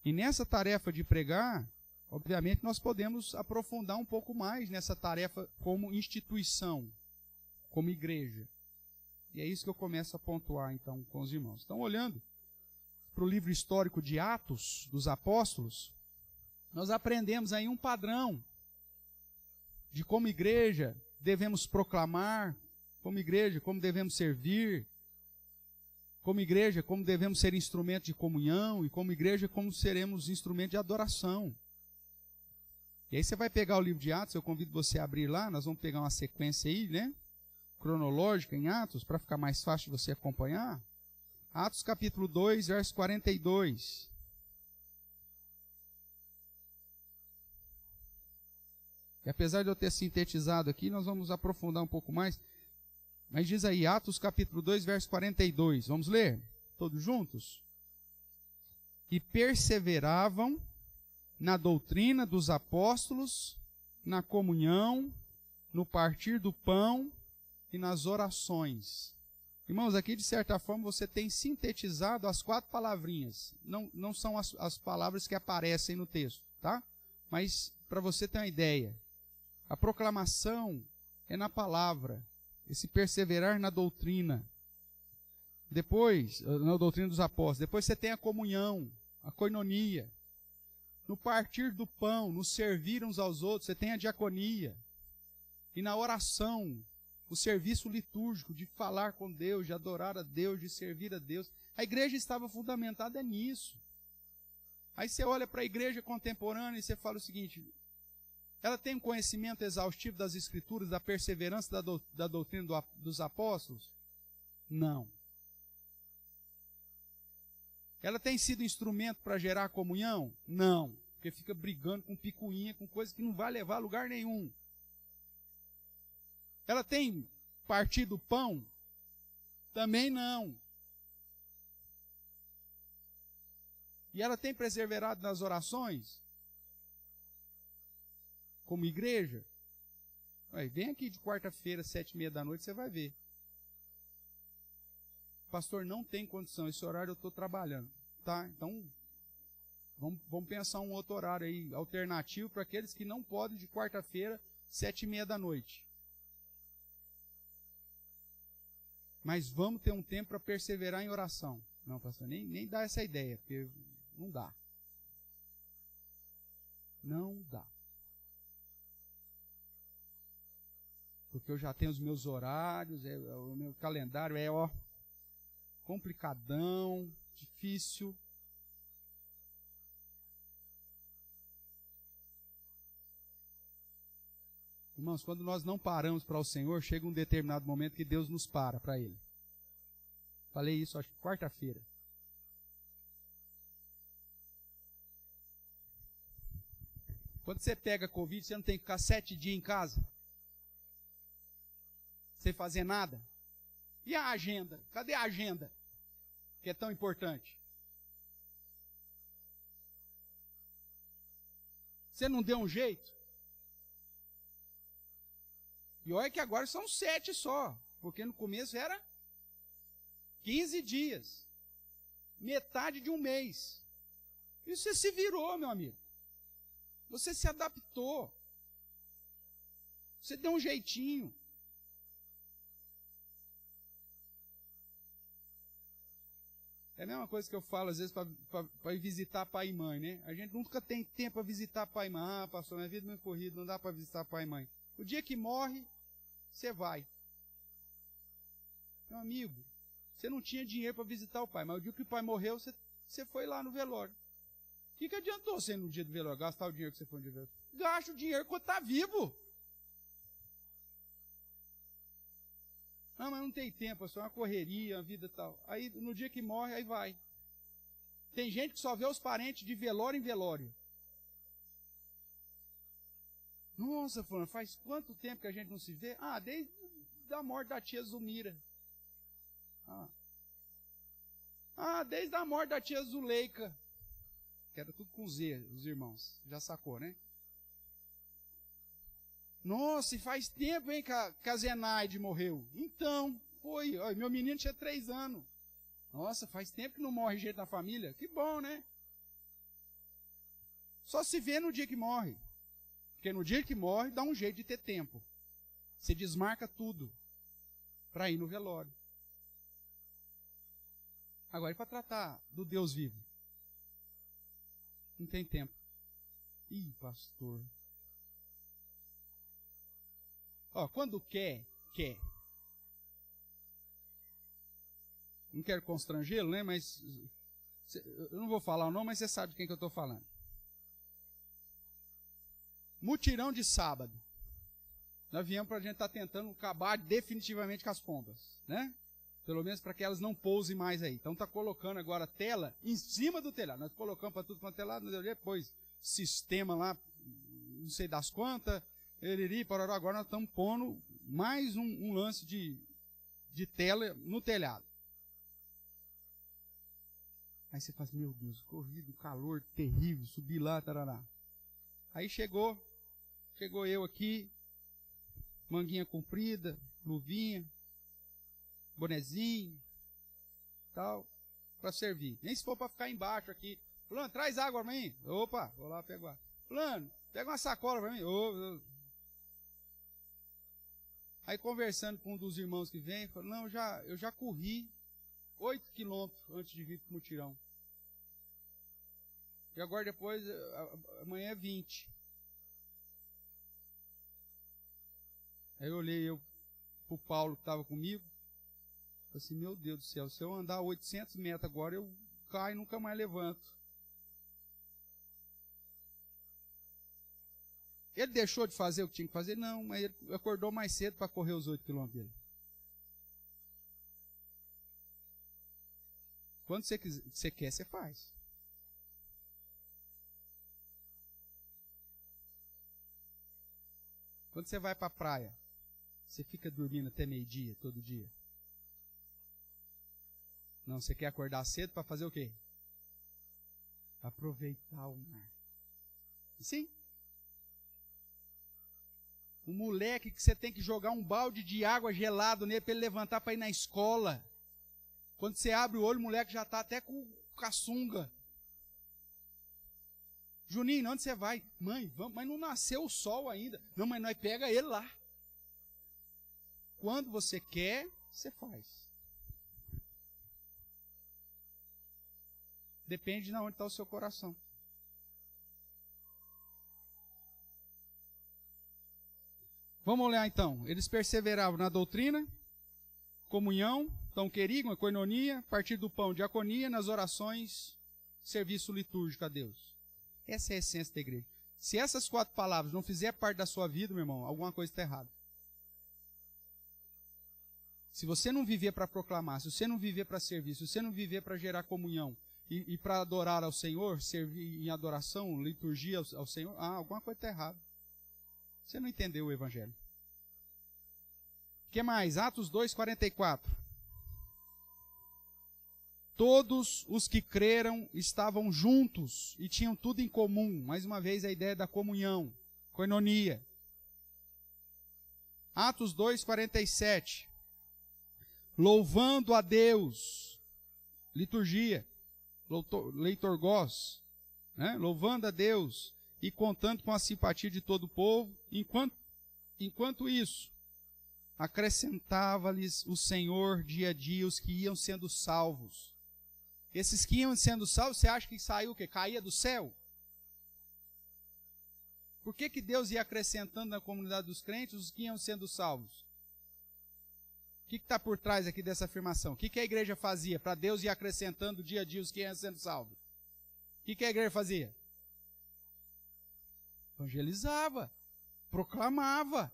E nessa tarefa de pregar, obviamente nós podemos aprofundar um pouco mais nessa tarefa como instituição, como igreja. E é isso que eu começo a pontuar então com os irmãos. Então, olhando para o livro histórico de Atos dos Apóstolos, nós aprendemos aí um padrão de como igreja devemos proclamar, como igreja, como devemos servir, como igreja, como devemos ser instrumento de comunhão, e como igreja, como seremos instrumento de adoração. E aí você vai pegar o livro de Atos, eu convido você a abrir lá, nós vamos pegar uma sequência aí, né? Cronológica em Atos, para ficar mais fácil de você acompanhar. Atos capítulo 2, verso 42. E apesar de eu ter sintetizado aqui, nós vamos aprofundar um pouco mais. Mas diz aí, Atos capítulo 2, verso 42. Vamos ler? Todos juntos? E perseveravam na doutrina dos apóstolos, na comunhão, no partir do pão e nas orações. Irmãos, aqui de certa forma você tem sintetizado as 4 palavrinhas. Não são as palavras que aparecem no texto, tá? Mas para você ter uma ideia, a proclamação é na palavra, esse perseverar na doutrina. Depois, na doutrina dos apóstolos, depois você tem a comunhão, a koinonia. No partir do pão, no servir uns aos outros, você tem a diaconia. E na oração, o serviço litúrgico de falar com Deus, de adorar a Deus, de servir a Deus. A igreja estava fundamentada nisso. Aí você olha para a igreja contemporânea e você fala o seguinte: ela tem um conhecimento exaustivo das Escrituras, da perseverança da doutrina dos apóstolos? Não. Ela tem sido instrumento para gerar comunhão? Não. Porque fica brigando com picuinha, com coisas que não vai levar a lugar nenhum. Ela tem partido o pão? Também não. E ela tem perseverado nas orações? Como igreja? Aí, vem aqui de quarta-feira, 7h30 da noite, você vai ver. Pastor, não tem condição, esse horário eu estou trabalhando. Tá? Então, vamos pensar um outro horário aí, alternativo, para aqueles que não podem de quarta-feira, 7h30 da noite. Mas vamos ter um tempo para perseverar em oração. Não, pastor, nem dá essa ideia, porque não dá. Não dá. Porque eu já tenho os meus horários, o meu calendário é, complicadão, difícil. Irmãos, quando nós não paramos para o Senhor, chega um determinado momento que Deus nos para Ele. Falei isso, acho que quarta-feira. Quando você pega Covid, você não tem que ficar 7 dias em casa, sem fazer nada. E a agenda? Cadê a agenda? Que é tão importante. Você não deu um jeito? E olha que agora são 7 só, porque no começo era 15 dias. Metade de um mês. E você se virou, meu amigo. Você se adaptou. Você deu um jeitinho. É a mesma coisa que eu falo, às vezes, para ir visitar pai e mãe, né? A gente nunca tem tempo para visitar pai e mãe. Ah, pastor, minha vida é muito corrida, não dá para visitar pai e mãe. O dia que morre, você vai. Meu amigo, você não tinha dinheiro para visitar o pai, mas o dia que o pai morreu, você foi lá no velório. O que adiantou você no dia do velório, gastar o dinheiro que você foi no dia do velório? Gasta o dinheiro quando está vivo. Não, mas não tem tempo, é só uma correria, uma vida e tal. Aí, no dia que morre, aí vai. Tem gente que só vê os parentes de velório em velório. Nossa, fulano, faz quanto tempo que a gente não se vê? Ah, desde a morte da tia Zulmira. Desde a morte da tia Zuleika. Que era tudo com Z, os irmãos. Já sacou, né? Nossa, e faz tempo, hein, que a Zenaide morreu. Então, foi. Meu menino tinha 3 anos. Nossa, faz tempo que não morre gente na família. Que bom, né? Só se vê no dia que morre. Porque no dia que morre, dá um jeito de ter tempo. Você desmarca tudo para ir no velório. Agora, e para tratar do Deus vivo? Não tem tempo. Ih, pastor. Quando quer. Não quero constrangê-lo, né? Mas eu não vou falar o nome, mas você sabe de quem que eu estou falando. Mutirão de sábado. Nós viemos para a gente estar tentando acabar definitivamente com as pombas, né? Pelo menos para que elas não pousem mais aí. Então está colocando agora tela em cima do telhado. Nós colocamos para tudo quanto é lado, depois sistema lá, não sei das quantas, agora nós estamos pondo mais um lance de tela no telhado. Aí você fala, meu Deus, corrido, calor terrível, subi lá, tarará. Aí chegou eu aqui, manguinha comprida, luvinha, bonezinho, tal, para servir. Nem se for para ficar embaixo aqui. Fulano, traz água para mim. Opa, vou lá pegar. Fulano, pega uma sacola para mim. Aí conversando com um dos irmãos que vem, falou, não, eu já corri 8 quilômetros antes de vir para o mutirão. E agora depois, amanhã é 20. Aí eu olhei pro Paulo que estava comigo, falei assim, meu Deus do céu, se eu andar 800 metros agora, eu caio e nunca mais levanto. Ele deixou de fazer o que tinha que fazer? Não, mas ele acordou mais cedo para correr os 8 quilômetros dele. Quando você quer, você faz. Quando você vai para a praia, você fica dormindo até meio-dia, todo dia? Não, você quer acordar cedo para fazer o quê? Aproveitar o mar. Sim. O moleque que você tem que jogar um balde de água gelado nele para ele levantar para ir na escola. Quando você abre o olho, o moleque já está até com caçunga. Juninho, onde você vai? Mãe, vamos, mas não nasceu o sol ainda. Não, mas nós pega ele lá. Quando você quer, você faz. Depende de onde está o seu coração. Vamos olhar então. Eles perseveravam na doutrina, comunhão, então querigma, koinonia, partir do pão, diaconia, nas orações, serviço litúrgico a Deus. Essa é a essência da igreja. Se essas 4 palavras não fizer parte da sua vida, meu irmão, alguma coisa está errada. Se você não viver para proclamar, se você não viver para servir, se você não viver para gerar comunhão e para adorar ao Senhor, servir em adoração, liturgia ao Senhor, alguma coisa está errada. Você não entendeu o Evangelho. O que mais? Atos 2:44. Todos os que creram estavam juntos e tinham tudo em comum. Mais uma vez a ideia da comunhão, koinonia. Atos 2:47. Louvando a Deus, liturgia, leitorgós, né? Louvando a Deus e contando com a simpatia de todo o povo. Enquanto isso, acrescentava-lhes o Senhor dia a dia os que iam sendo salvos. Esses que iam sendo salvos, você acha que saiu o quê? Caía do céu? Por que Deus ia acrescentando na comunidade dos crentes os que iam sendo salvos? O que está por trás aqui dessa afirmação? O que a igreja fazia para Deus ir acrescentando dia a dia os que iam sendo salvos? O que a igreja fazia? Evangelizava, proclamava.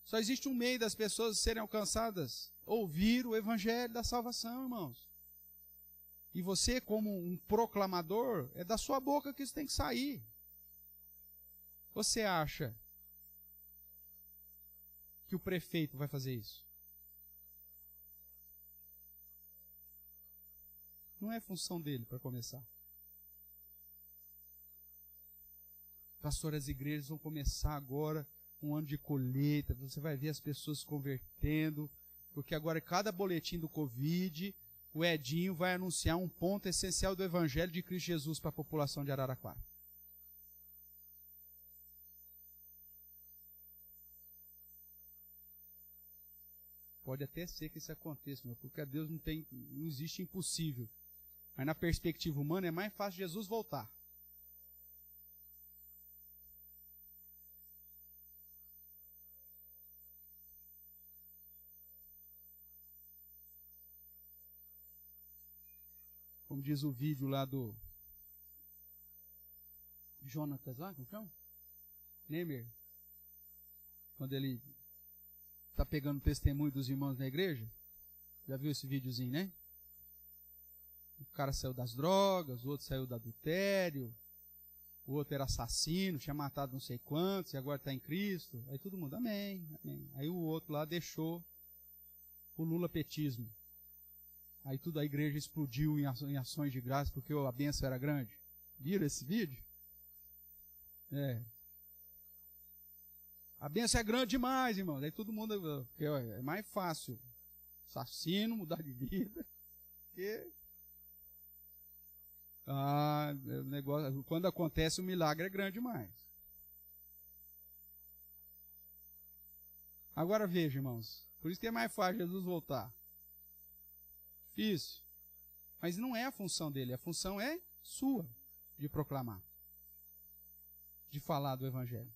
Só existe um meio das pessoas serem alcançadas: ouvir o evangelho da salvação, irmãos. E você, como um proclamador, é da sua boca que isso tem que sair. Você acha que o prefeito vai fazer isso? Não é função dele, para começar. Pastor, as igrejas vão começar agora um ano de colheita, você vai ver as pessoas se convertendo, porque agora cada boletim do Covid, o Edinho vai anunciar um ponto essencial do Evangelho de Cristo Jesus para a população de Araraquara. Pode até ser que isso aconteça, porque a Deus não existe impossível. Mas na perspectiva humana é mais fácil Jesus voltar. Como diz o vídeo lá do Jonatas lá, como chama? Nemer. Quando ele está pegando o testemunho dos irmãos na igreja. Já viu esse videozinho, né? O cara saiu das drogas, o outro saiu do adultério, o outro era assassino, tinha matado não sei quantos, e agora está em Cristo. Aí todo mundo, amém, amém. Aí o outro lá deixou o lulapetismo. Aí tudo a igreja explodiu em ações de graça, porque a bênção era grande. Viram esse vídeo? A bênção é grande demais, irmãos. Aí todo mundo, é mais fácil assassino mudar de vida. Porque o negócio, quando acontece o milagre é grande demais. Agora veja, irmãos. Por isso que é mais fácil Jesus voltar. Difícil. Mas não é a função dele. A função é sua de proclamar. De falar do Evangelho.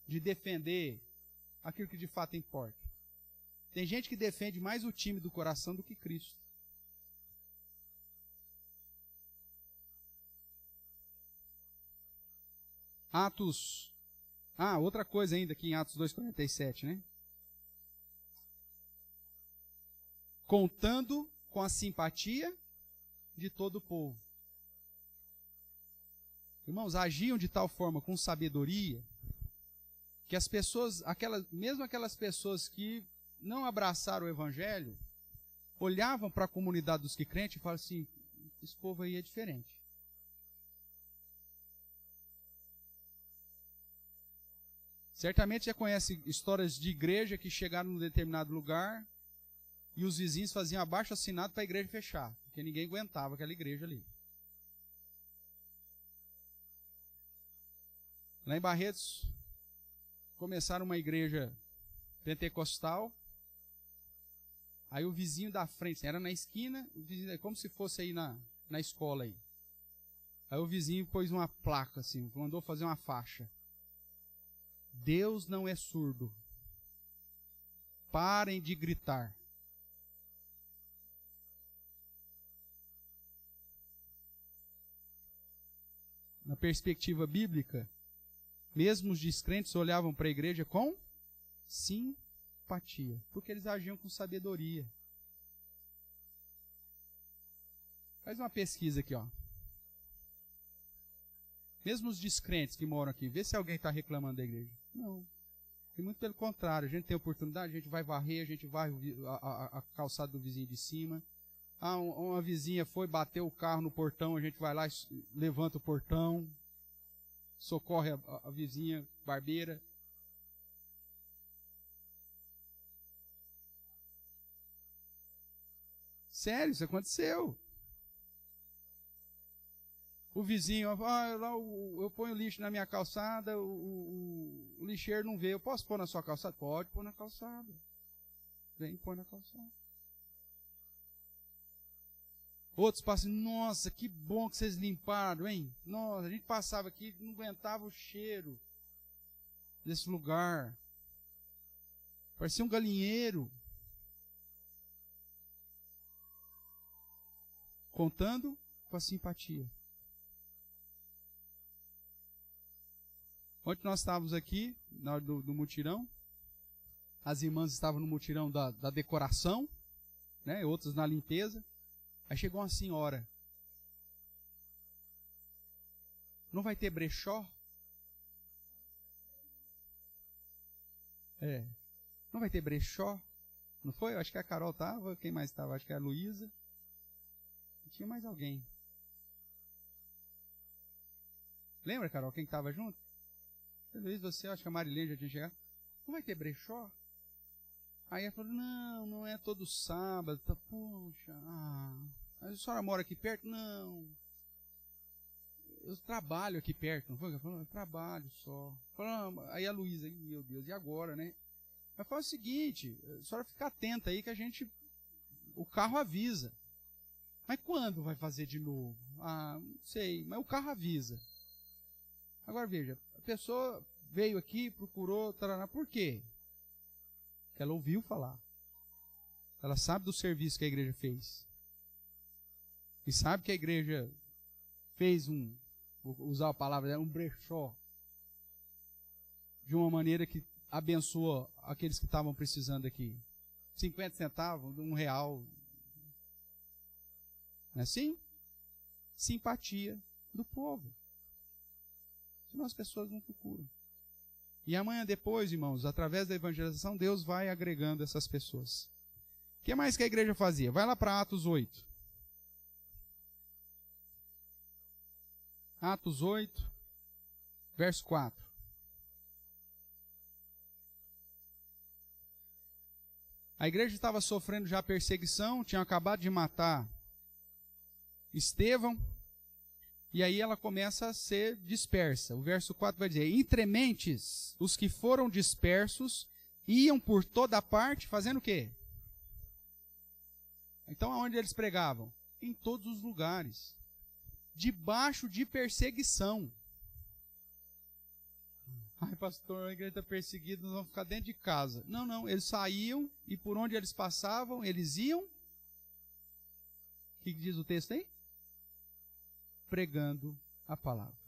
De defender aquilo que de fato importa. Tem gente que defende mais o time do coração do que Cristo. Atos. Outra coisa ainda aqui em Atos 2,47, né? Contando com a simpatia de todo o povo. Irmãos, agiam de tal forma com sabedoria que as pessoas, mesmo aquelas pessoas que não abraçaram o evangelho, olhavam para a comunidade dos que crentes e falavam assim: esse povo aí é diferente. Certamente já conhece histórias de igreja que chegaram num determinado lugar e os vizinhos faziam abaixo-assinado para a igreja fechar, porque ninguém aguentava aquela igreja ali. Lá em Barretos, começaram uma igreja pentecostal. Aí o vizinho da frente, era na esquina, o vizinho, como se fosse aí na escola aí. Aí o vizinho pôs uma placa assim, mandou fazer uma faixa. Deus não é surdo. Parem de gritar. Na perspectiva bíblica, mesmo os descrentes olhavam para a igreja com simpatia, porque eles agiam com sabedoria. Faz uma pesquisa aqui, ó. Mesmo os descrentes que moram aqui, vê se alguém está reclamando da igreja. Não. E muito pelo contrário, a gente tem oportunidade, a gente vai varrer, a gente varre a calçada do vizinho de cima. Uma vizinha foi, bateu o carro no portão, a gente vai lá, levanta o portão, socorre a vizinha barbeira. Sério, isso aconteceu. O vizinho, eu ponho lixo na minha calçada, o lixeiro não vê. Eu posso pôr na sua calçada? Pode pôr na calçada. Vem, põe na calçada. Outros passam, nossa, que bom que vocês limparam, hein? Nossa, a gente passava aqui, não aguentava o cheiro desse lugar. Parecia um galinheiro. Contando com a simpatia. Ontem nós estávamos aqui, na hora do mutirão. As irmãs estavam no mutirão da decoração, né? Outras na limpeza. Aí chegou uma senhora. Não vai ter brechó? Não vai ter brechó? Não foi? Eu acho que a Carol estava. Quem mais estava? Acho que a Luísa. E tinha mais alguém. Lembra, Carol, quem estava junto? Luiz, você, acho que a Marilene já tinha chegado. Não vai ter brechó? Aí ela falou, não é todo sábado. Tá, poxa, a senhora mora aqui perto? Não. Eu trabalho aqui perto, não foi? Ela falou, eu trabalho só. Falou, aí a Luísa, meu Deus, e agora, né? Mas fala o seguinte, a senhora fica atenta aí que o carro avisa. Mas quando vai fazer de novo? Não sei, mas o carro avisa. Agora veja, a pessoa veio aqui, procurou, tarará, por quê? Porque ela ouviu falar. Ela sabe do serviço que a igreja fez. E sabe que a igreja fez vou usar a palavra, um brechó. De uma maneira que abençoa aqueles que estavam precisando aqui. 50 centavos, R$1. Não é assim? Simpatia do povo. Senão as pessoas não procuram. E amanhã depois, irmãos, através da evangelização, Deus vai agregando essas pessoas. O que mais que a igreja fazia? Vai lá para Atos 8. Atos 8, verso 4. A igreja estava sofrendo já perseguição, tinha acabado de matar Estevão, e aí ela começa a ser dispersa. O verso 4 vai dizer, entre mentes, os que foram dispersos, iam por toda parte, fazendo o quê? Então, aonde eles pregavam? Em todos os lugares. Debaixo de perseguição. Ai, pastor, a igreja está perseguida, nós vamos ficar dentro de casa. Não, eles saíam e por onde eles passavam, eles iam. O que diz o texto aí? Pregando a palavra.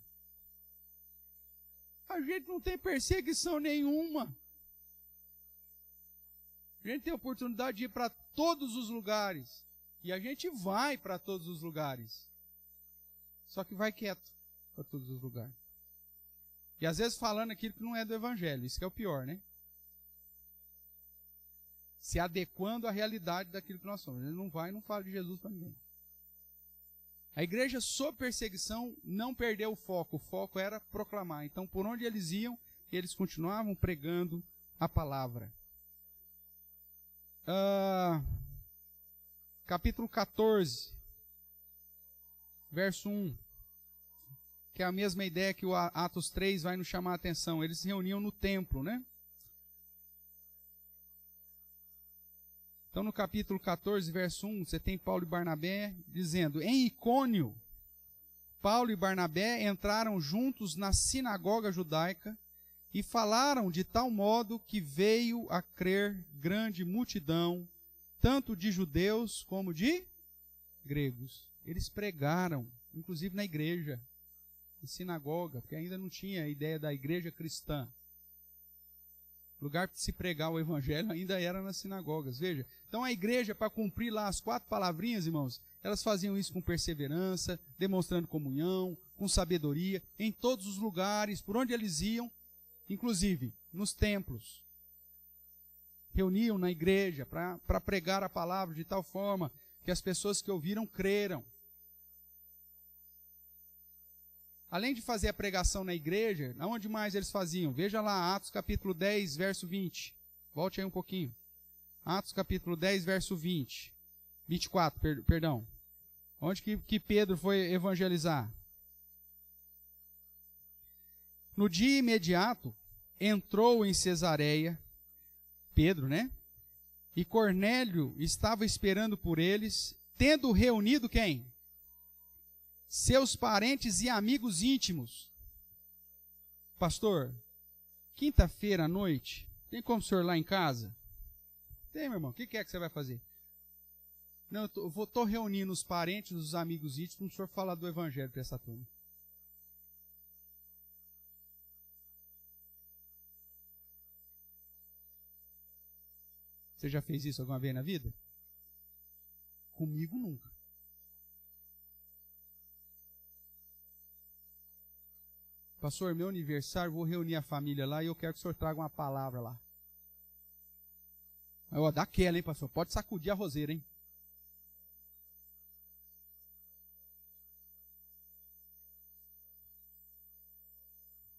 A gente não tem perseguição nenhuma. A gente tem oportunidade de ir para todos os lugares. E a gente vai para todos os lugares. Só que vai quieto para todos os lugares. E às vezes falando aquilo que não é do Evangelho. Isso que é o pior, né? Se adequando à realidade daquilo que nós somos. Ele não vai e não fala de Jesus para ninguém. A igreja, sob perseguição, não perdeu o foco. O foco era proclamar. Então, por onde eles iam, eles continuavam pregando a palavra. Capítulo 14, verso 1. Que é a mesma ideia que o Atos 3 vai nos chamar a atenção. Eles se reuniam no templo, né? Então, no capítulo 14, verso 1, você tem Paulo e Barnabé dizendo: em Icônio, Paulo e Barnabé entraram juntos na sinagoga judaica e falaram de tal modo que veio a crer grande multidão, tanto de judeus como de gregos. Eles pregaram, inclusive na igreja, na sinagoga, porque ainda não tinha a ideia da igreja cristã. O lugar de se pregar o evangelho ainda era nas sinagogas. Veja, então a igreja, para cumprir lá as 4 palavrinhas, irmãos, elas faziam isso com perseverança, demonstrando comunhão, com sabedoria, em todos os lugares, por onde eles iam, inclusive nos templos. Reuniam na igreja para pregar a palavra de tal forma que as pessoas que ouviram creram. Além de fazer a pregação na igreja, aonde mais eles faziam? Veja lá, Atos capítulo 10, verso 20. Volte aí um pouquinho. Atos capítulo 10, verso 20. 24, perdão. Onde que Pedro foi evangelizar? No dia imediato, entrou em Cesareia, Pedro, né? E Cornélio estava esperando por eles, tendo reunido quem? Seus parentes e amigos íntimos. Pastor, quinta-feira à noite, tem como o senhor ir lá em casa? Tem, meu irmão. O que é que você vai fazer? Não, eu estou reunindo os parentes, os amigos íntimos, para o senhor falar do evangelho para essa turma. Você já fez isso alguma vez na vida? Comigo nunca. Pastor, meu aniversário, vou reunir a família lá e eu quero que o senhor traga uma palavra lá. Ó, daquela, hein, pastor? Pode sacudir a roseira, hein?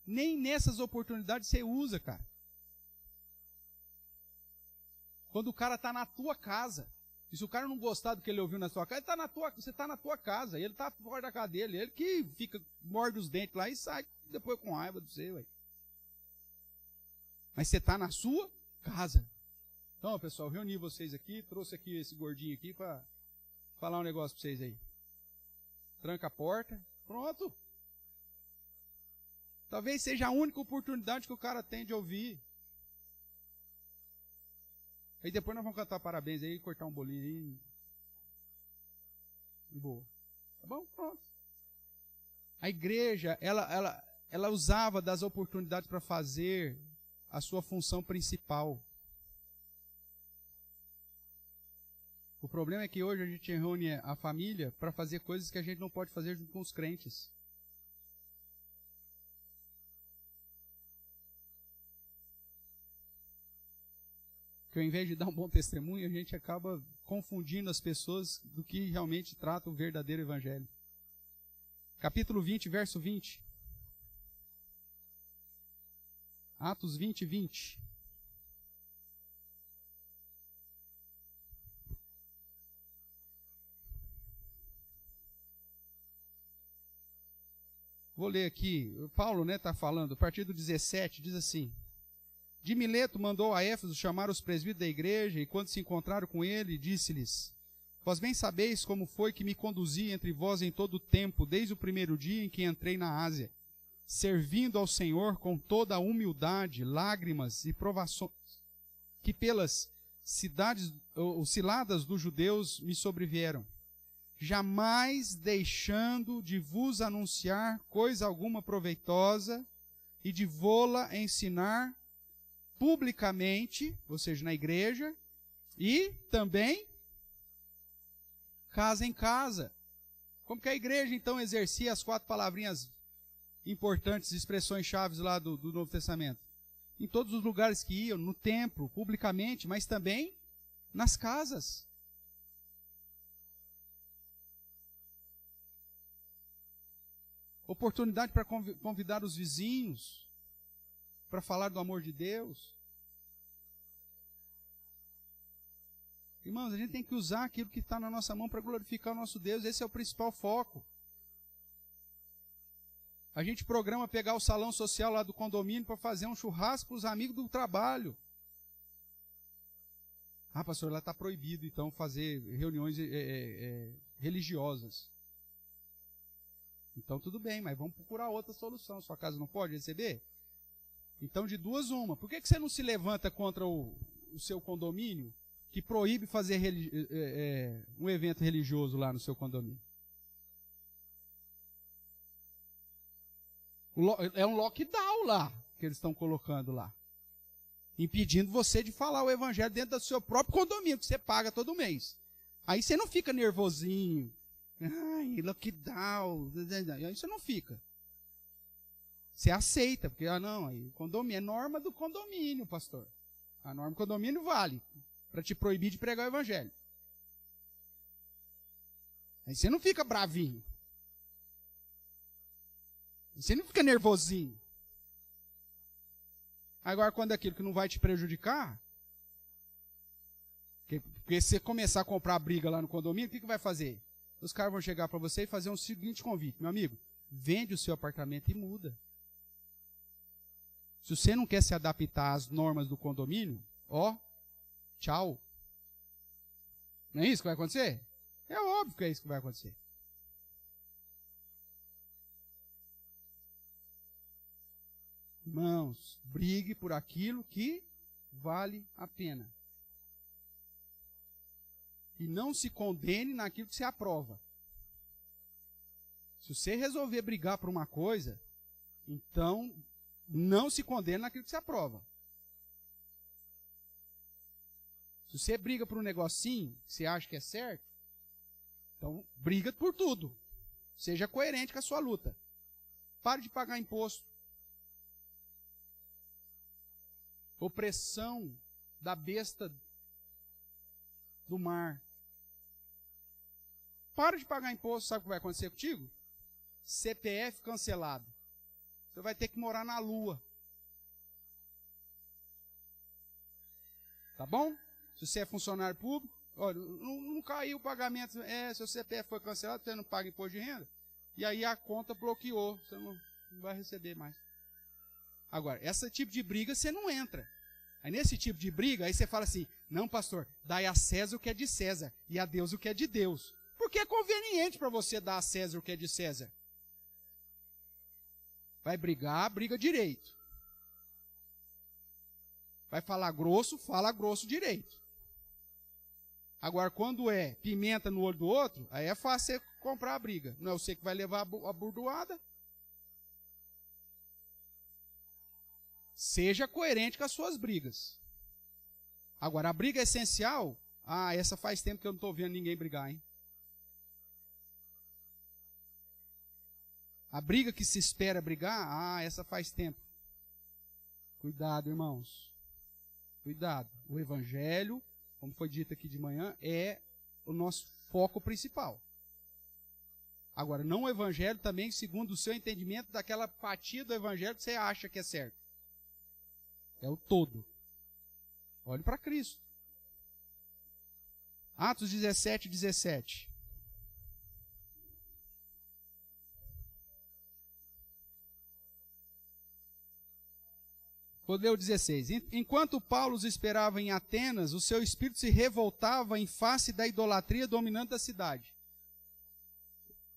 Nem nessas oportunidades você usa, cara. Quando o cara está na tua casa, e se o cara não gostar do que ele ouviu na sua casa, você está na tua casa, ele está fora da casa dele, ele que fica, morde os dentes lá e sai depois com raiva do seu. Mas você está na sua casa. Então, pessoal, reuni vocês aqui, trouxe aqui esse gordinho aqui para falar um negócio para vocês aí. Tranca a porta, pronto. Talvez seja a única oportunidade que o cara tem de ouvir. Aí depois nós vamos cantar parabéns aí, cortar um bolinho aí. E boa. Tá bom? Pronto. A igreja, ela usava das oportunidades para fazer a sua função principal. O problema é que hoje a gente reúne a família para fazer coisas que a gente não pode fazer junto com os crentes. Que ao invés de dar um bom testemunho, a gente acaba confundindo as pessoas do que realmente trata o verdadeiro evangelho. Capítulo 20, verso 20. Atos 20, 20. Vou ler aqui. Paulo está falando, a partir do 17, diz assim: de Mileto mandou a Éfeso chamar os presbíteros da igreja, e quando se encontraram com ele, disse-lhes: vós bem sabeis como foi que me conduzi entre vós em todo o tempo, desde o primeiro dia em que entrei na Ásia, servindo ao Senhor com toda a humildade, lágrimas e provações, que pelas cidades ou ciladas dos judeus me sobrevieram, jamais deixando de vos anunciar coisa alguma proveitosa, e de vô-la ensinar publicamente, ou seja, na igreja, e também casa em casa. Como que a igreja, então, exercia as 4 palavrinhas importantes, expressões chaves lá do Novo Testamento? Em todos os lugares que iam, no templo, publicamente, mas também nas casas. Oportunidade para convidar os vizinhos, para falar do amor de Deus. Irmãos, a gente tem que usar aquilo que está na nossa mão para glorificar o nosso Deus. Esse é o principal foco. A gente programa pegar o salão social lá do condomínio para fazer um churrasco para os amigos do trabalho. Ah, pastor, lá está proibido, então, fazer reuniões religiosas. Então, tudo bem, mas vamos procurar outra solução. Sua casa não pode receber? Então, de 2, uma. Por que você não se levanta contra o seu condomínio que proíbe fazer um evento religioso lá no seu condomínio? É um lockdown lá, que eles estão colocando lá. Impedindo você de falar o evangelho dentro do seu próprio condomínio, que você paga todo mês. Aí você não fica nervosinho. Ai, lockdown. Aí você não fica. Você aceita, porque, não, aí o condomínio é norma do condomínio, pastor. A norma do condomínio vale para te proibir de pregar o evangelho. Aí você não fica bravinho. Você não fica nervosinho. Agora, quando é aquilo que não vai te prejudicar, porque se você começar a comprar briga lá no condomínio, o que vai fazer? Os caras vão chegar para você e fazer um seguinte convite. Meu amigo, vende o seu apartamento e muda. Se você não quer se adaptar às normas do condomínio, tchau. Não é isso que vai acontecer? É óbvio que é isso que vai acontecer. Irmãos, brigue por aquilo que vale a pena. E não se condene naquilo que você aprova. Se você resolver brigar por uma coisa, então não se condene naquilo que você aprova. Se você briga por um negocinho que você acha que é certo, então briga por tudo. Seja coerente com a sua luta. Pare de pagar imposto. Opressão da besta do mar. Para de pagar imposto, sabe o que vai acontecer contigo? CPF cancelado. Você vai ter que morar na lua. Tá bom? Se você é funcionário público, olha, não caiu o pagamento. Seu CPF foi cancelado, você não paga imposto de renda. E aí a conta bloqueou. Você não vai receber mais. Agora, esse tipo de briga você não entra. Aí nesse tipo de briga, aí você fala assim, não, pastor, dai a César o que é de César e a Deus o que é de Deus. Porque é conveniente para você dar a César o que é de César. Vai brigar, briga direito. Vai falar grosso, fala grosso direito. Agora, quando é pimenta no olho do outro, aí é fácil você comprar a briga. Não é você que vai levar a burdoada. Seja coerente com as suas brigas. Agora, a briga essencial, essa faz tempo que eu não estou vendo ninguém brigar, hein? A briga que se espera brigar, essa faz tempo. Cuidado, irmãos. Cuidado. O evangelho, como foi dito aqui de manhã, é o nosso foco principal. Agora, não o evangelho também segundo o seu entendimento daquela fatia do evangelho que você acha que é certo. É o todo. Olhe para Cristo. Atos 17, 17. Vou ler o 16. Enquanto Paulo os esperava em Atenas, o seu espírito se revoltava em face da idolatria dominante da cidade.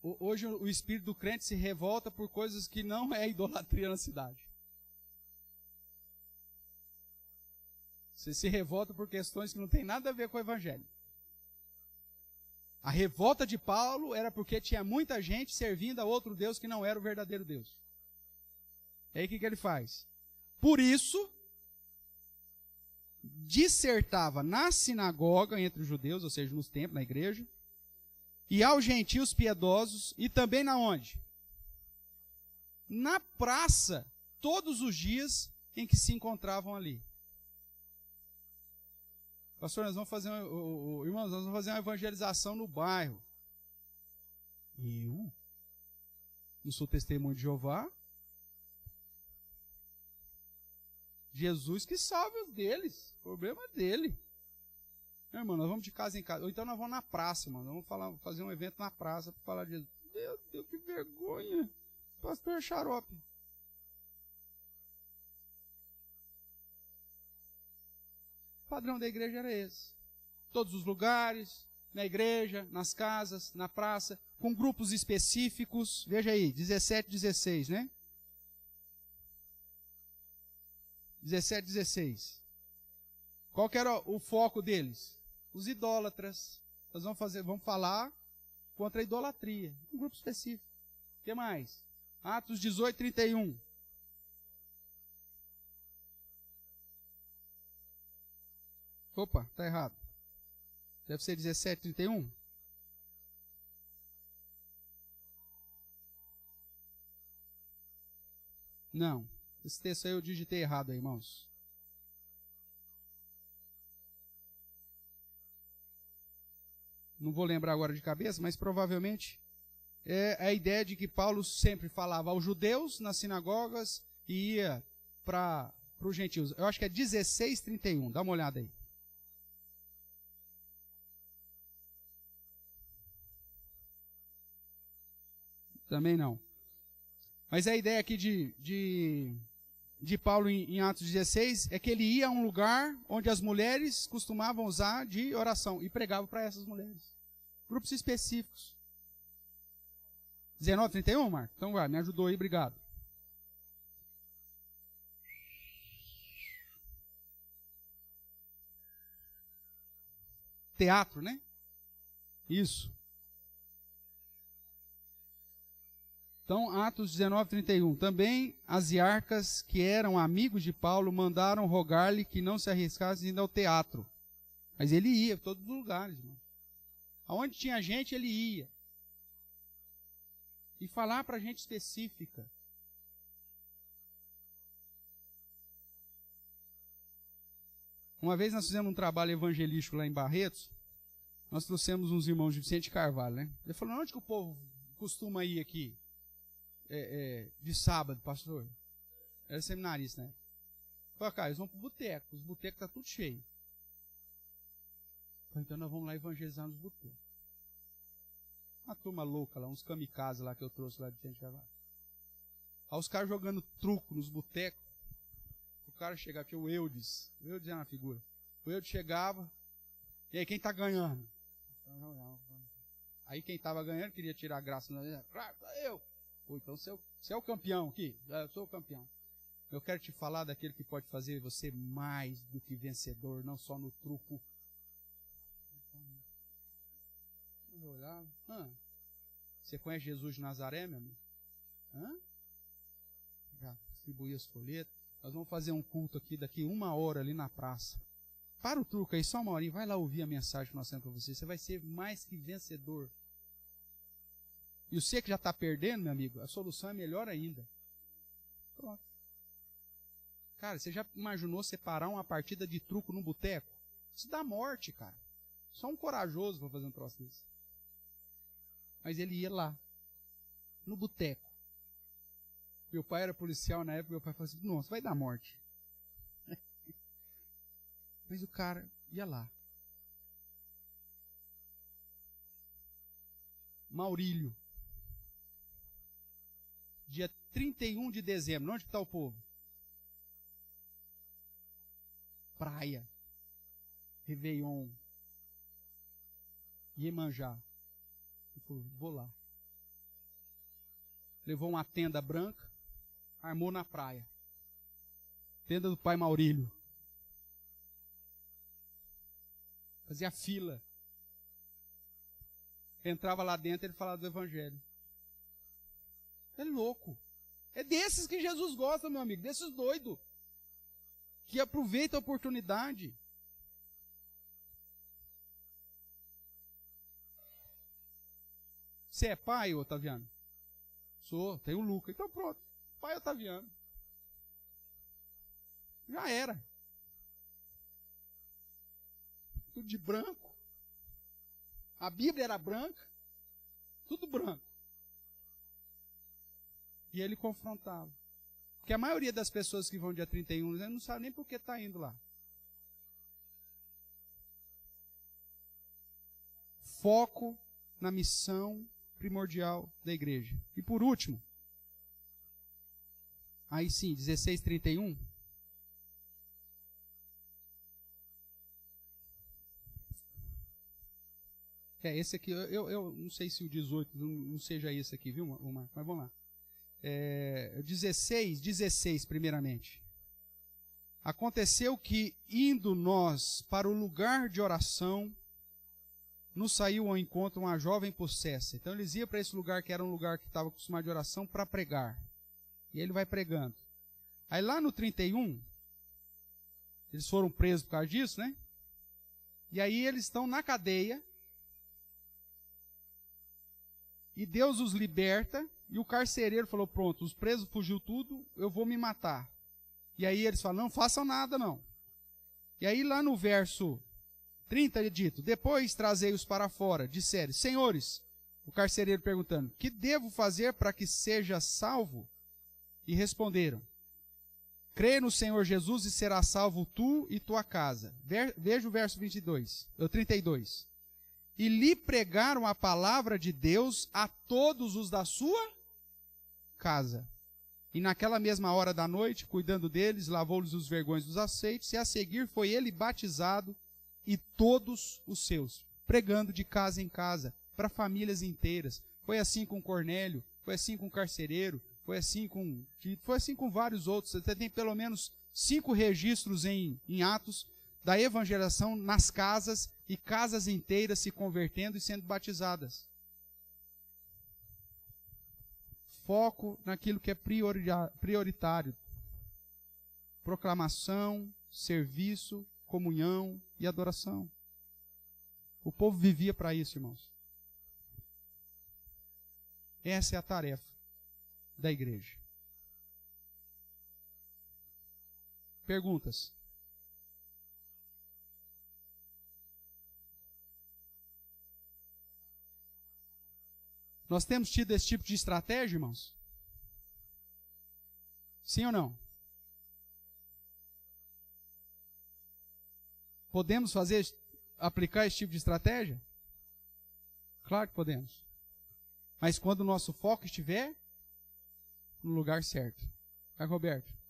Hoje o espírito do crente se revolta por coisas que não é idolatria na cidade. Você se revolta por questões que não tem nada a ver com o evangelho. A revolta de Paulo era porque tinha muita gente servindo a outro Deus que não era o verdadeiro Deus. Aí o que ele faz? Por isso, dissertava na sinagoga entre os judeus, ou seja, nos templos, na igreja, e aos gentios piedosos, e também na onde? Na praça, todos os dias em que se encontravam ali. Pastor, nós vamos fazer irmãos, nós vamos fazer uma evangelização no bairro. Eu? Não sou testemunho de Jeová? Jesus que salve os deles. O problema é dele. Meu irmão, nós vamos de casa em casa. Ou então nós vamos na praça, mano. Nós vamos fazer um evento na praça para falar de Jesus. Meu Deus, que vergonha. Pastor Xarope. O padrão da igreja era esse. Todos os lugares, na igreja, nas casas, na praça, com grupos específicos. Veja aí, 17, 16, né? 17, 16. Qual que era o foco deles? Os idólatras. Nós vamos falar contra a idolatria. Um grupo específico. O que mais? Atos 18, 31. Opa, está errado. Deve ser 17, 31. Não. Esse texto aí eu digitei errado aí, irmãos. Não vou lembrar agora de cabeça, mas provavelmente é a ideia de que Paulo sempre falava aos judeus nas sinagogas e ia para os gentios. Eu acho que é 16:31. Dá uma olhada aí. Também não. Mas a ideia aqui de Paulo em Atos 16 é que ele ia a um lugar onde as mulheres costumavam usar de oração e pregava para essas mulheres. Grupos específicos. 19:31, Marco? Então vai, me ajudou aí, obrigado. Teatro, né? Isso. Então, Atos 19:31. Também as iarcas que eram amigos de Paulo mandaram rogar-lhe que não se arriscasse indo ao teatro. Mas ele ia para todos os lugares, irmão. Aonde tinha gente, ele ia. E falar para gente específica. Uma vez nós fizemos um trabalho evangelístico lá em Barretos. Nós trouxemos uns irmãos de Vicente Carvalho, né? Ele falou, onde que o povo costuma ir aqui? De sábado, pastor. Era seminarista, né? Falei, cara, eles vão pro boteco. Os botecos estão tudo cheio. Falei, então nós vamos lá evangelizar nos botecos. Uma turma louca lá, uns kamikazes lá que eu trouxe lá de Vicente Carvalho. Aí os caras jogando truco nos botecos. O cara chegava, tinha o Eudes. O Eudes era uma figura. O Eudes chegava. E aí, quem tá ganhando? Aí quem tava ganhando queria tirar a graça. Claro, eu. Pô, então você é o campeão aqui. Eu sou o campeão. Eu quero te falar daquele que pode fazer você mais do que vencedor, não só no truco. Você conhece Jesus de Nazaré, meu amigo? Já distribuí as folhetas. Nós vamos fazer um culto aqui daqui 1 hora ali na praça. Para o truco aí, só uma horinha. Vai lá ouvir a mensagem que nós temos para você. Você vai ser mais que vencedor. E você que já está perdendo, meu amigo, a solução é melhor ainda. Pronto. Cara, você já imaginou separar uma partida de truco no boteco? Isso dá morte, cara. Só um corajoso para fazer um troço desse. Mas ele ia lá, no boteco. Meu pai era policial na época, meu pai falou assim, nossa, vai dar morte. Mas o cara ia lá. Maurílio. Dia 31 de dezembro. Onde está o povo? Praia. Réveillon. Iemanjá. Ele falou, vou lá. Levou uma tenda branca, armou na praia. Tenda do pai Maurílio. Fazia fila. Entrava lá dentro, ele falava do evangelho. É louco. É desses que Jesus gosta, meu amigo, desses doidos, que aproveitam a oportunidade. Você é pai, Otaviano? Sou, tem o Luca. Então pronto, pai Otaviano. Já era. Tudo de branco. A Bíblia era branca. Tudo branco. E ele confrontava. Porque a maioria das pessoas que vão dia 31 não sabe nem por que está indo lá. Foco na missão primordial da igreja. E por último, aí sim, 16:31. Esse aqui, eu não sei se o 18 não seja esse aqui, viu, Marco? Mas vamos lá. 16 primeiramente. Aconteceu que, indo nós para o lugar de oração, nos saiu ao encontro uma jovem possessa. Então eles iam para esse lugar, que era um lugar que estava acostumado de oração, para pregar. E ele vai pregando. Aí lá no 31, eles foram presos por causa disso, né? E aí eles estão na cadeia, e Deus os liberta, e o carcereiro falou, pronto, os presos fugiu tudo, eu vou me matar. E aí eles falam, não façam nada não. E aí lá no verso 30 é dito, depois trazei-os para fora, disseram, senhores, o carcereiro perguntando, que devo fazer para que seja salvo? E responderam, crê no Senhor Jesus e será salvo tu e tua casa. Veja o verso 32. E lhe pregaram a palavra de Deus a todos os da sua casa. E naquela mesma hora da noite, cuidando deles, lavou-lhes os vergões dos aceites, e a seguir foi ele batizado e todos os seus, pregando de casa em casa, para famílias inteiras. Foi assim com Cornélio, foi assim com o carcereiro, foi assim com vários outros. Você tem pelo menos 5 registros em Atos da evangelização nas casas, e casas inteiras se convertendo e sendo batizadas. Foco naquilo que é prioritário. Proclamação, serviço, comunhão e adoração. O povo vivia para isso, irmãos. Essa é a tarefa da igreja. Perguntas? Nós temos tido esse tipo de estratégia, irmãos? Sim ou não? Podemos aplicar esse tipo de estratégia? Claro que podemos. Mas quando o nosso foco estiver no lugar certo. Vai, Roberto.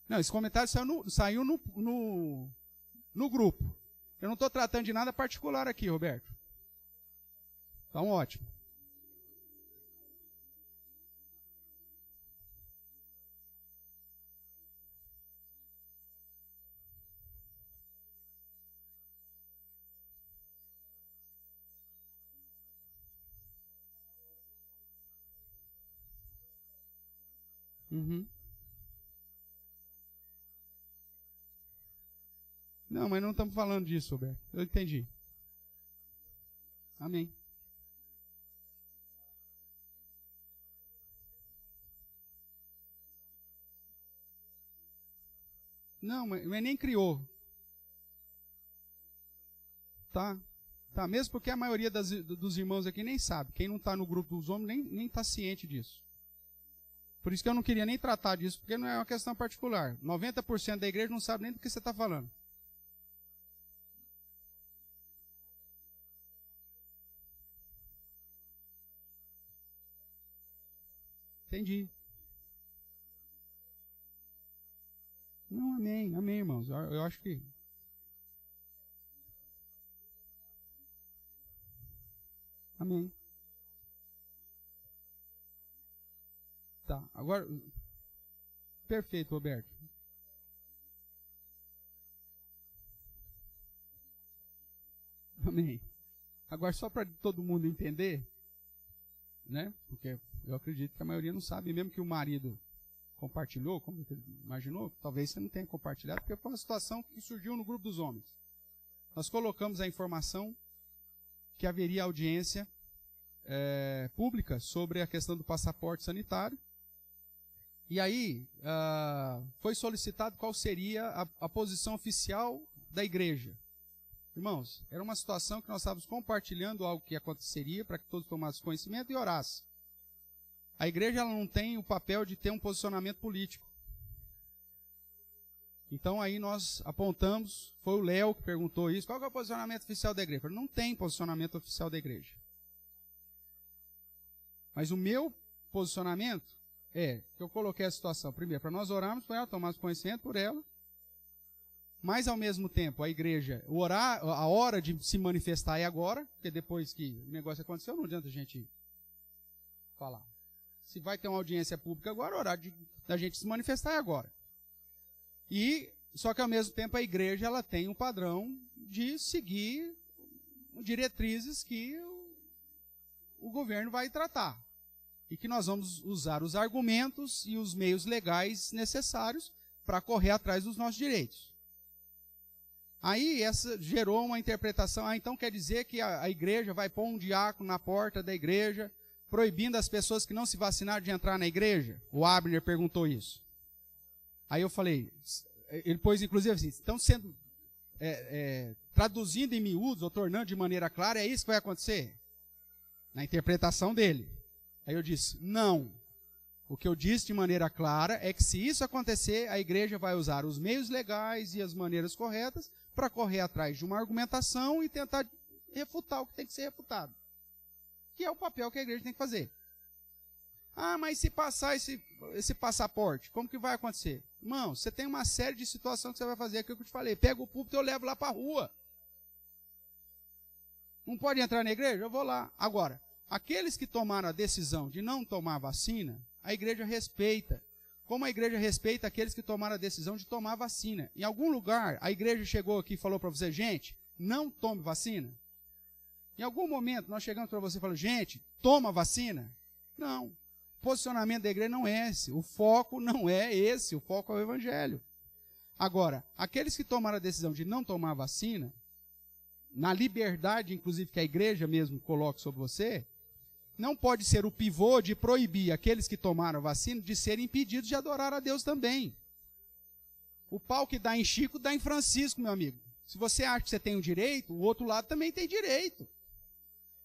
Não, esse comentário saiu no grupo. Eu não estou tratando de nada particular aqui, Roberto. Então, ótimo. Uhum. Não, mas não estamos falando disso, Roberto. Eu entendi. Amém. Não, mas nem criou. Tá? Tá, mesmo porque a maioria dos irmãos aqui nem sabe. Quem não está no grupo dos homens nem está ciente disso. Por isso que eu não queria nem tratar disso, porque não é uma questão particular. 90% da igreja não sabe nem do que você está falando. Entendi. Não, amém, amém, irmãos. Eu acho que... Amém. Tá, agora... Perfeito, Roberto. Amém. Agora, só para todo mundo entender, né? Porque eu acredito que a maioria não sabe, mesmo que o marido compartilhou, como você imaginou, talvez você não tenha compartilhado, porque foi uma situação que surgiu no grupo dos homens. Nós colocamos a informação que haveria audiência pública sobre a questão do passaporte sanitário. E aí foi solicitado qual seria a posição oficial da igreja. Irmãos, era uma situação que nós estávamos compartilhando algo que aconteceria para que todos tomassem conhecimento e orassem. A igreja ela não tem o papel de ter um posicionamento político. Então aí nós apontamos, foi o Léo que perguntou isso, qual que é o posicionamento oficial da igreja? Não tem posicionamento oficial da igreja. Mas o meu posicionamento é que eu coloquei a situação, primeiro, para nós orarmos por ela, tomarmos conhecimento por ela, mas ao mesmo tempo a igreja, a hora de se manifestar é agora, porque depois que o negócio aconteceu, não adianta a gente falar. Se vai ter uma audiência pública agora, o horário da gente se manifestar é agora. Só que ao mesmo tempo a igreja ela tem um padrão de seguir diretrizes que o governo vai tratar. E que nós vamos usar os argumentos e os meios legais necessários para correr atrás dos nossos direitos. Aí essa gerou uma interpretação, então quer dizer que a igreja vai pôr um diácono na porta da igreja, proibindo as pessoas que não se vacinaram de entrar na igreja? O Abner perguntou isso. Aí eu falei, ele pôs inclusive assim, estão sendo traduzindo em miúdos ou tornando de maneira clara, é isso que vai acontecer? Na interpretação dele. Aí eu disse, não. O que eu disse de maneira clara é que se isso acontecer, a igreja vai usar os meios legais e as maneiras corretas para correr atrás de uma argumentação e tentar refutar o que tem que ser refutado. Que é o papel que a igreja tem que fazer. Ah, mas se passar esse passaporte, como que vai acontecer? Irmão, você tem uma série de situações que você vai fazer, aquilo que eu te falei. Pega o púlpito e eu levo lá para a rua. Não pode entrar na igreja? Eu vou lá. Agora, aqueles que tomaram a decisão de não tomar vacina, a igreja respeita. Como a igreja respeita aqueles que tomaram a decisão de tomar vacina. Em algum lugar, a igreja chegou aqui e falou para você, gente, não tome vacina. Em algum momento, nós chegamos para você e falamos, gente, toma vacina? Não. O posicionamento da igreja não é esse. O foco não é esse. O foco é o evangelho. Agora, aqueles que tomaram a decisão de não tomar vacina, na liberdade, inclusive, que a igreja mesmo coloca sobre você, não pode ser o pivô de proibir aqueles que tomaram a vacina de serem impedidos de adorar a Deus também. O pau que dá em Chico, dá em Francisco, meu amigo. Se você acha que você tem um direito, o outro lado também tem direito.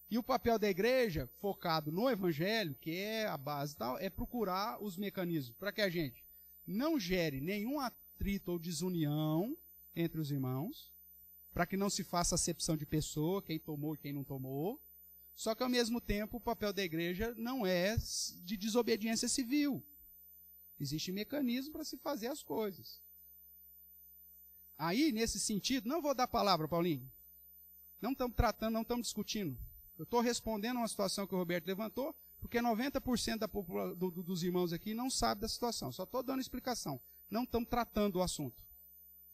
E o papel da igreja, focado no evangelho, que é a base tal, é procurar os mecanismos para que a gente não gere nenhum atrito ou desunião entre os irmãos, para que não se faça acepção de pessoa, quem tomou e quem não tomou. Só que, ao mesmo tempo, o papel da igreja não é de desobediência civil. Existe mecanismo para se fazer as coisas. Aí, nesse sentido, não vou dar palavra, Paulinho. Não estamos tratando, não estamos discutindo. Eu estou respondendo a uma situação que o Roberto levantou, porque 90% dos irmãos aqui não sabe da situação. Só estou dando explicação. Não estamos tratando o assunto.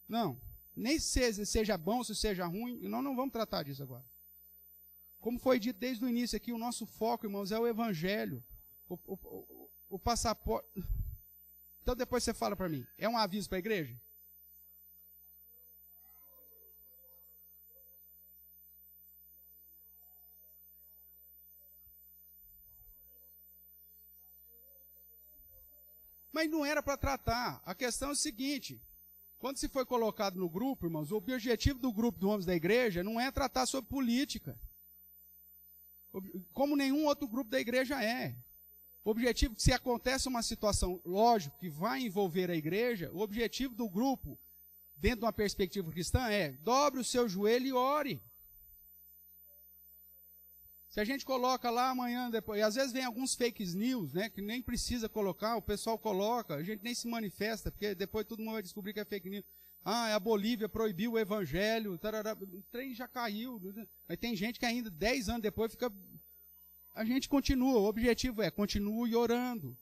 Não. Nem se seja bom, se seja ruim, nós não vamos tratar disso agora. Como foi dito desde o início aqui, o nosso foco, irmãos, é o evangelho. O passaporte... Então depois você fala para mim, é um aviso para a igreja? Mas não era para tratar. A questão é o seguinte, quando se foi colocado no grupo, irmãos, o objetivo do grupo de homens da igreja não é tratar sobre política. Como nenhum outro grupo da igreja é. O objetivo, se acontece uma situação, lógico, que vai envolver a igreja, o objetivo do grupo, dentro de uma perspectiva cristã, é dobre o seu joelho e ore. Se a gente coloca lá amanhã, depois, e às vezes vem alguns fake news, né, que nem precisa colocar, o pessoal coloca, a gente nem se manifesta, porque depois todo mundo vai descobrir que é fake news. Ah, a Bolívia proibiu o evangelho, tarará, o trem já caiu. Mas tem gente que ainda 10 anos depois fica... A gente continua, o objetivo é, continue orando.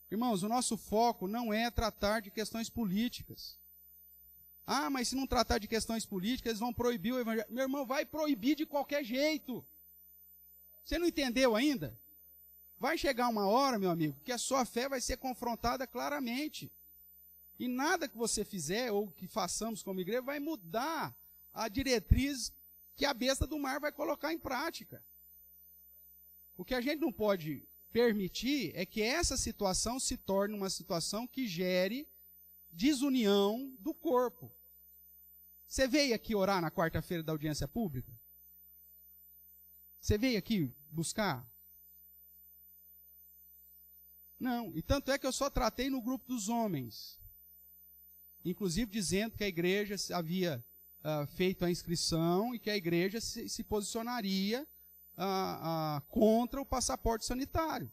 Irmãos, o nosso foco não é tratar de questões políticas. Ah, mas se não tratar de questões políticas, eles vão proibir o evangelho. Meu irmão, vai proibir de qualquer jeito. Você não entendeu ainda? Vai chegar uma hora, meu amigo, que a sua fé vai ser confrontada claramente. E nada que você fizer ou que façamos como igreja vai mudar a diretriz que a besta do mar vai colocar em prática. O que a gente não pode permitir é que essa situação se torne uma situação que gere desunião do corpo. Você veio aqui orar na quarta-feira da audiência pública? Você veio aqui buscar? Não, e tanto é que eu só tratei no grupo dos homens. Inclusive dizendo que a igreja havia feito a inscrição e que a igreja se posicionaria contra o passaporte sanitário.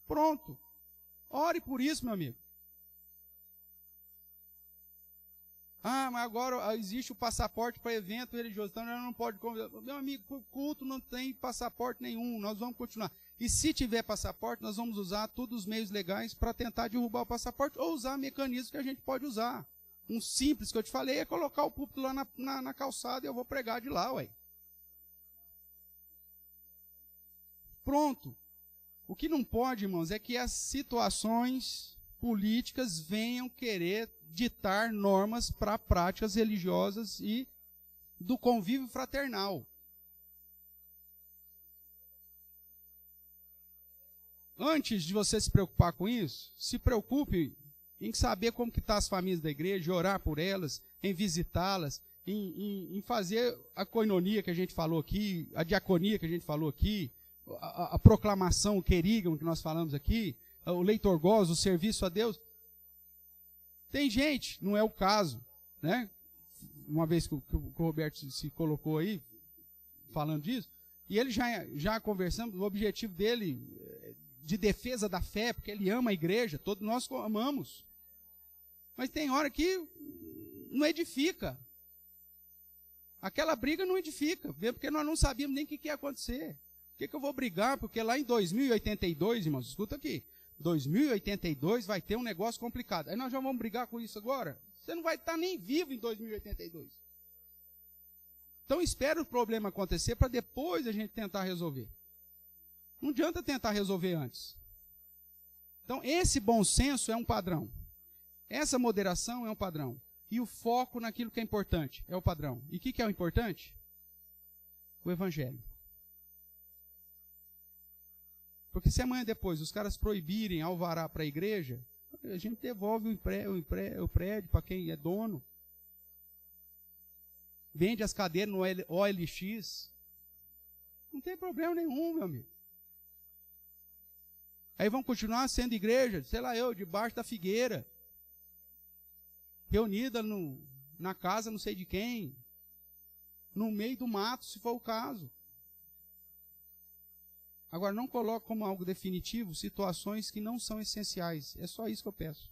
Pronto. Ore por isso, meu amigo. Ah, mas agora existe o passaporte para evento religioso, então não pode convidar. Meu amigo, por culto não tem passaporte nenhum, nós vamos continuar. E se tiver passaporte, nós vamos usar todos os meios legais para tentar derrubar o passaporte ou usar mecanismos que a gente pode usar. Um simples que eu te falei é colocar o púlpito lá na calçada e eu vou pregar de lá, ué. Pronto. O que não pode, irmãos, é que as situações políticas venham querer ditar normas para práticas religiosas e do convívio fraternal. Antes de você se preocupar com isso, se preocupe em saber como que estão as famílias da igreja, orar por elas, em visitá-las, em fazer a koinonia que a gente falou aqui, a diaconia que a gente falou aqui, a proclamação, o querigma que nós falamos aqui, o leitor gozo, o serviço a Deus. Tem gente, não é o caso, né? Uma vez que o Roberto se colocou aí, falando disso, e ele já conversamos, o objetivo dele de defesa da fé, porque ele ama a igreja, todos nós amamos. Mas tem hora que não edifica. Aquela briga não edifica, porque nós não sabíamos nem o que ia acontecer. Por que eu vou brigar? Porque lá em 2082, irmãos, escuta aqui, 2082 vai ter um negócio complicado. Aí nós já vamos brigar com isso agora? Você não vai estar nem vivo em 2082. Então espera o problema acontecer para depois a gente tentar resolver. Não adianta tentar resolver antes. Então esse bom senso é um padrão. Essa moderação é um padrão. E o foco naquilo que é importante é o padrão. E o que é o importante? O evangelho. Porque se amanhã depois os caras proibirem alvará para a igreja, a gente devolve o prédio para quem é dono. Vende as cadeiras no OLX. Não tem problema nenhum, meu amigo. Aí vão continuar sendo igreja, sei lá eu, debaixo da figueira. Reunida na casa não sei de quem. No meio do mato, se for o caso. Agora, não coloque como algo definitivo situações que não são essenciais. É só isso que eu peço.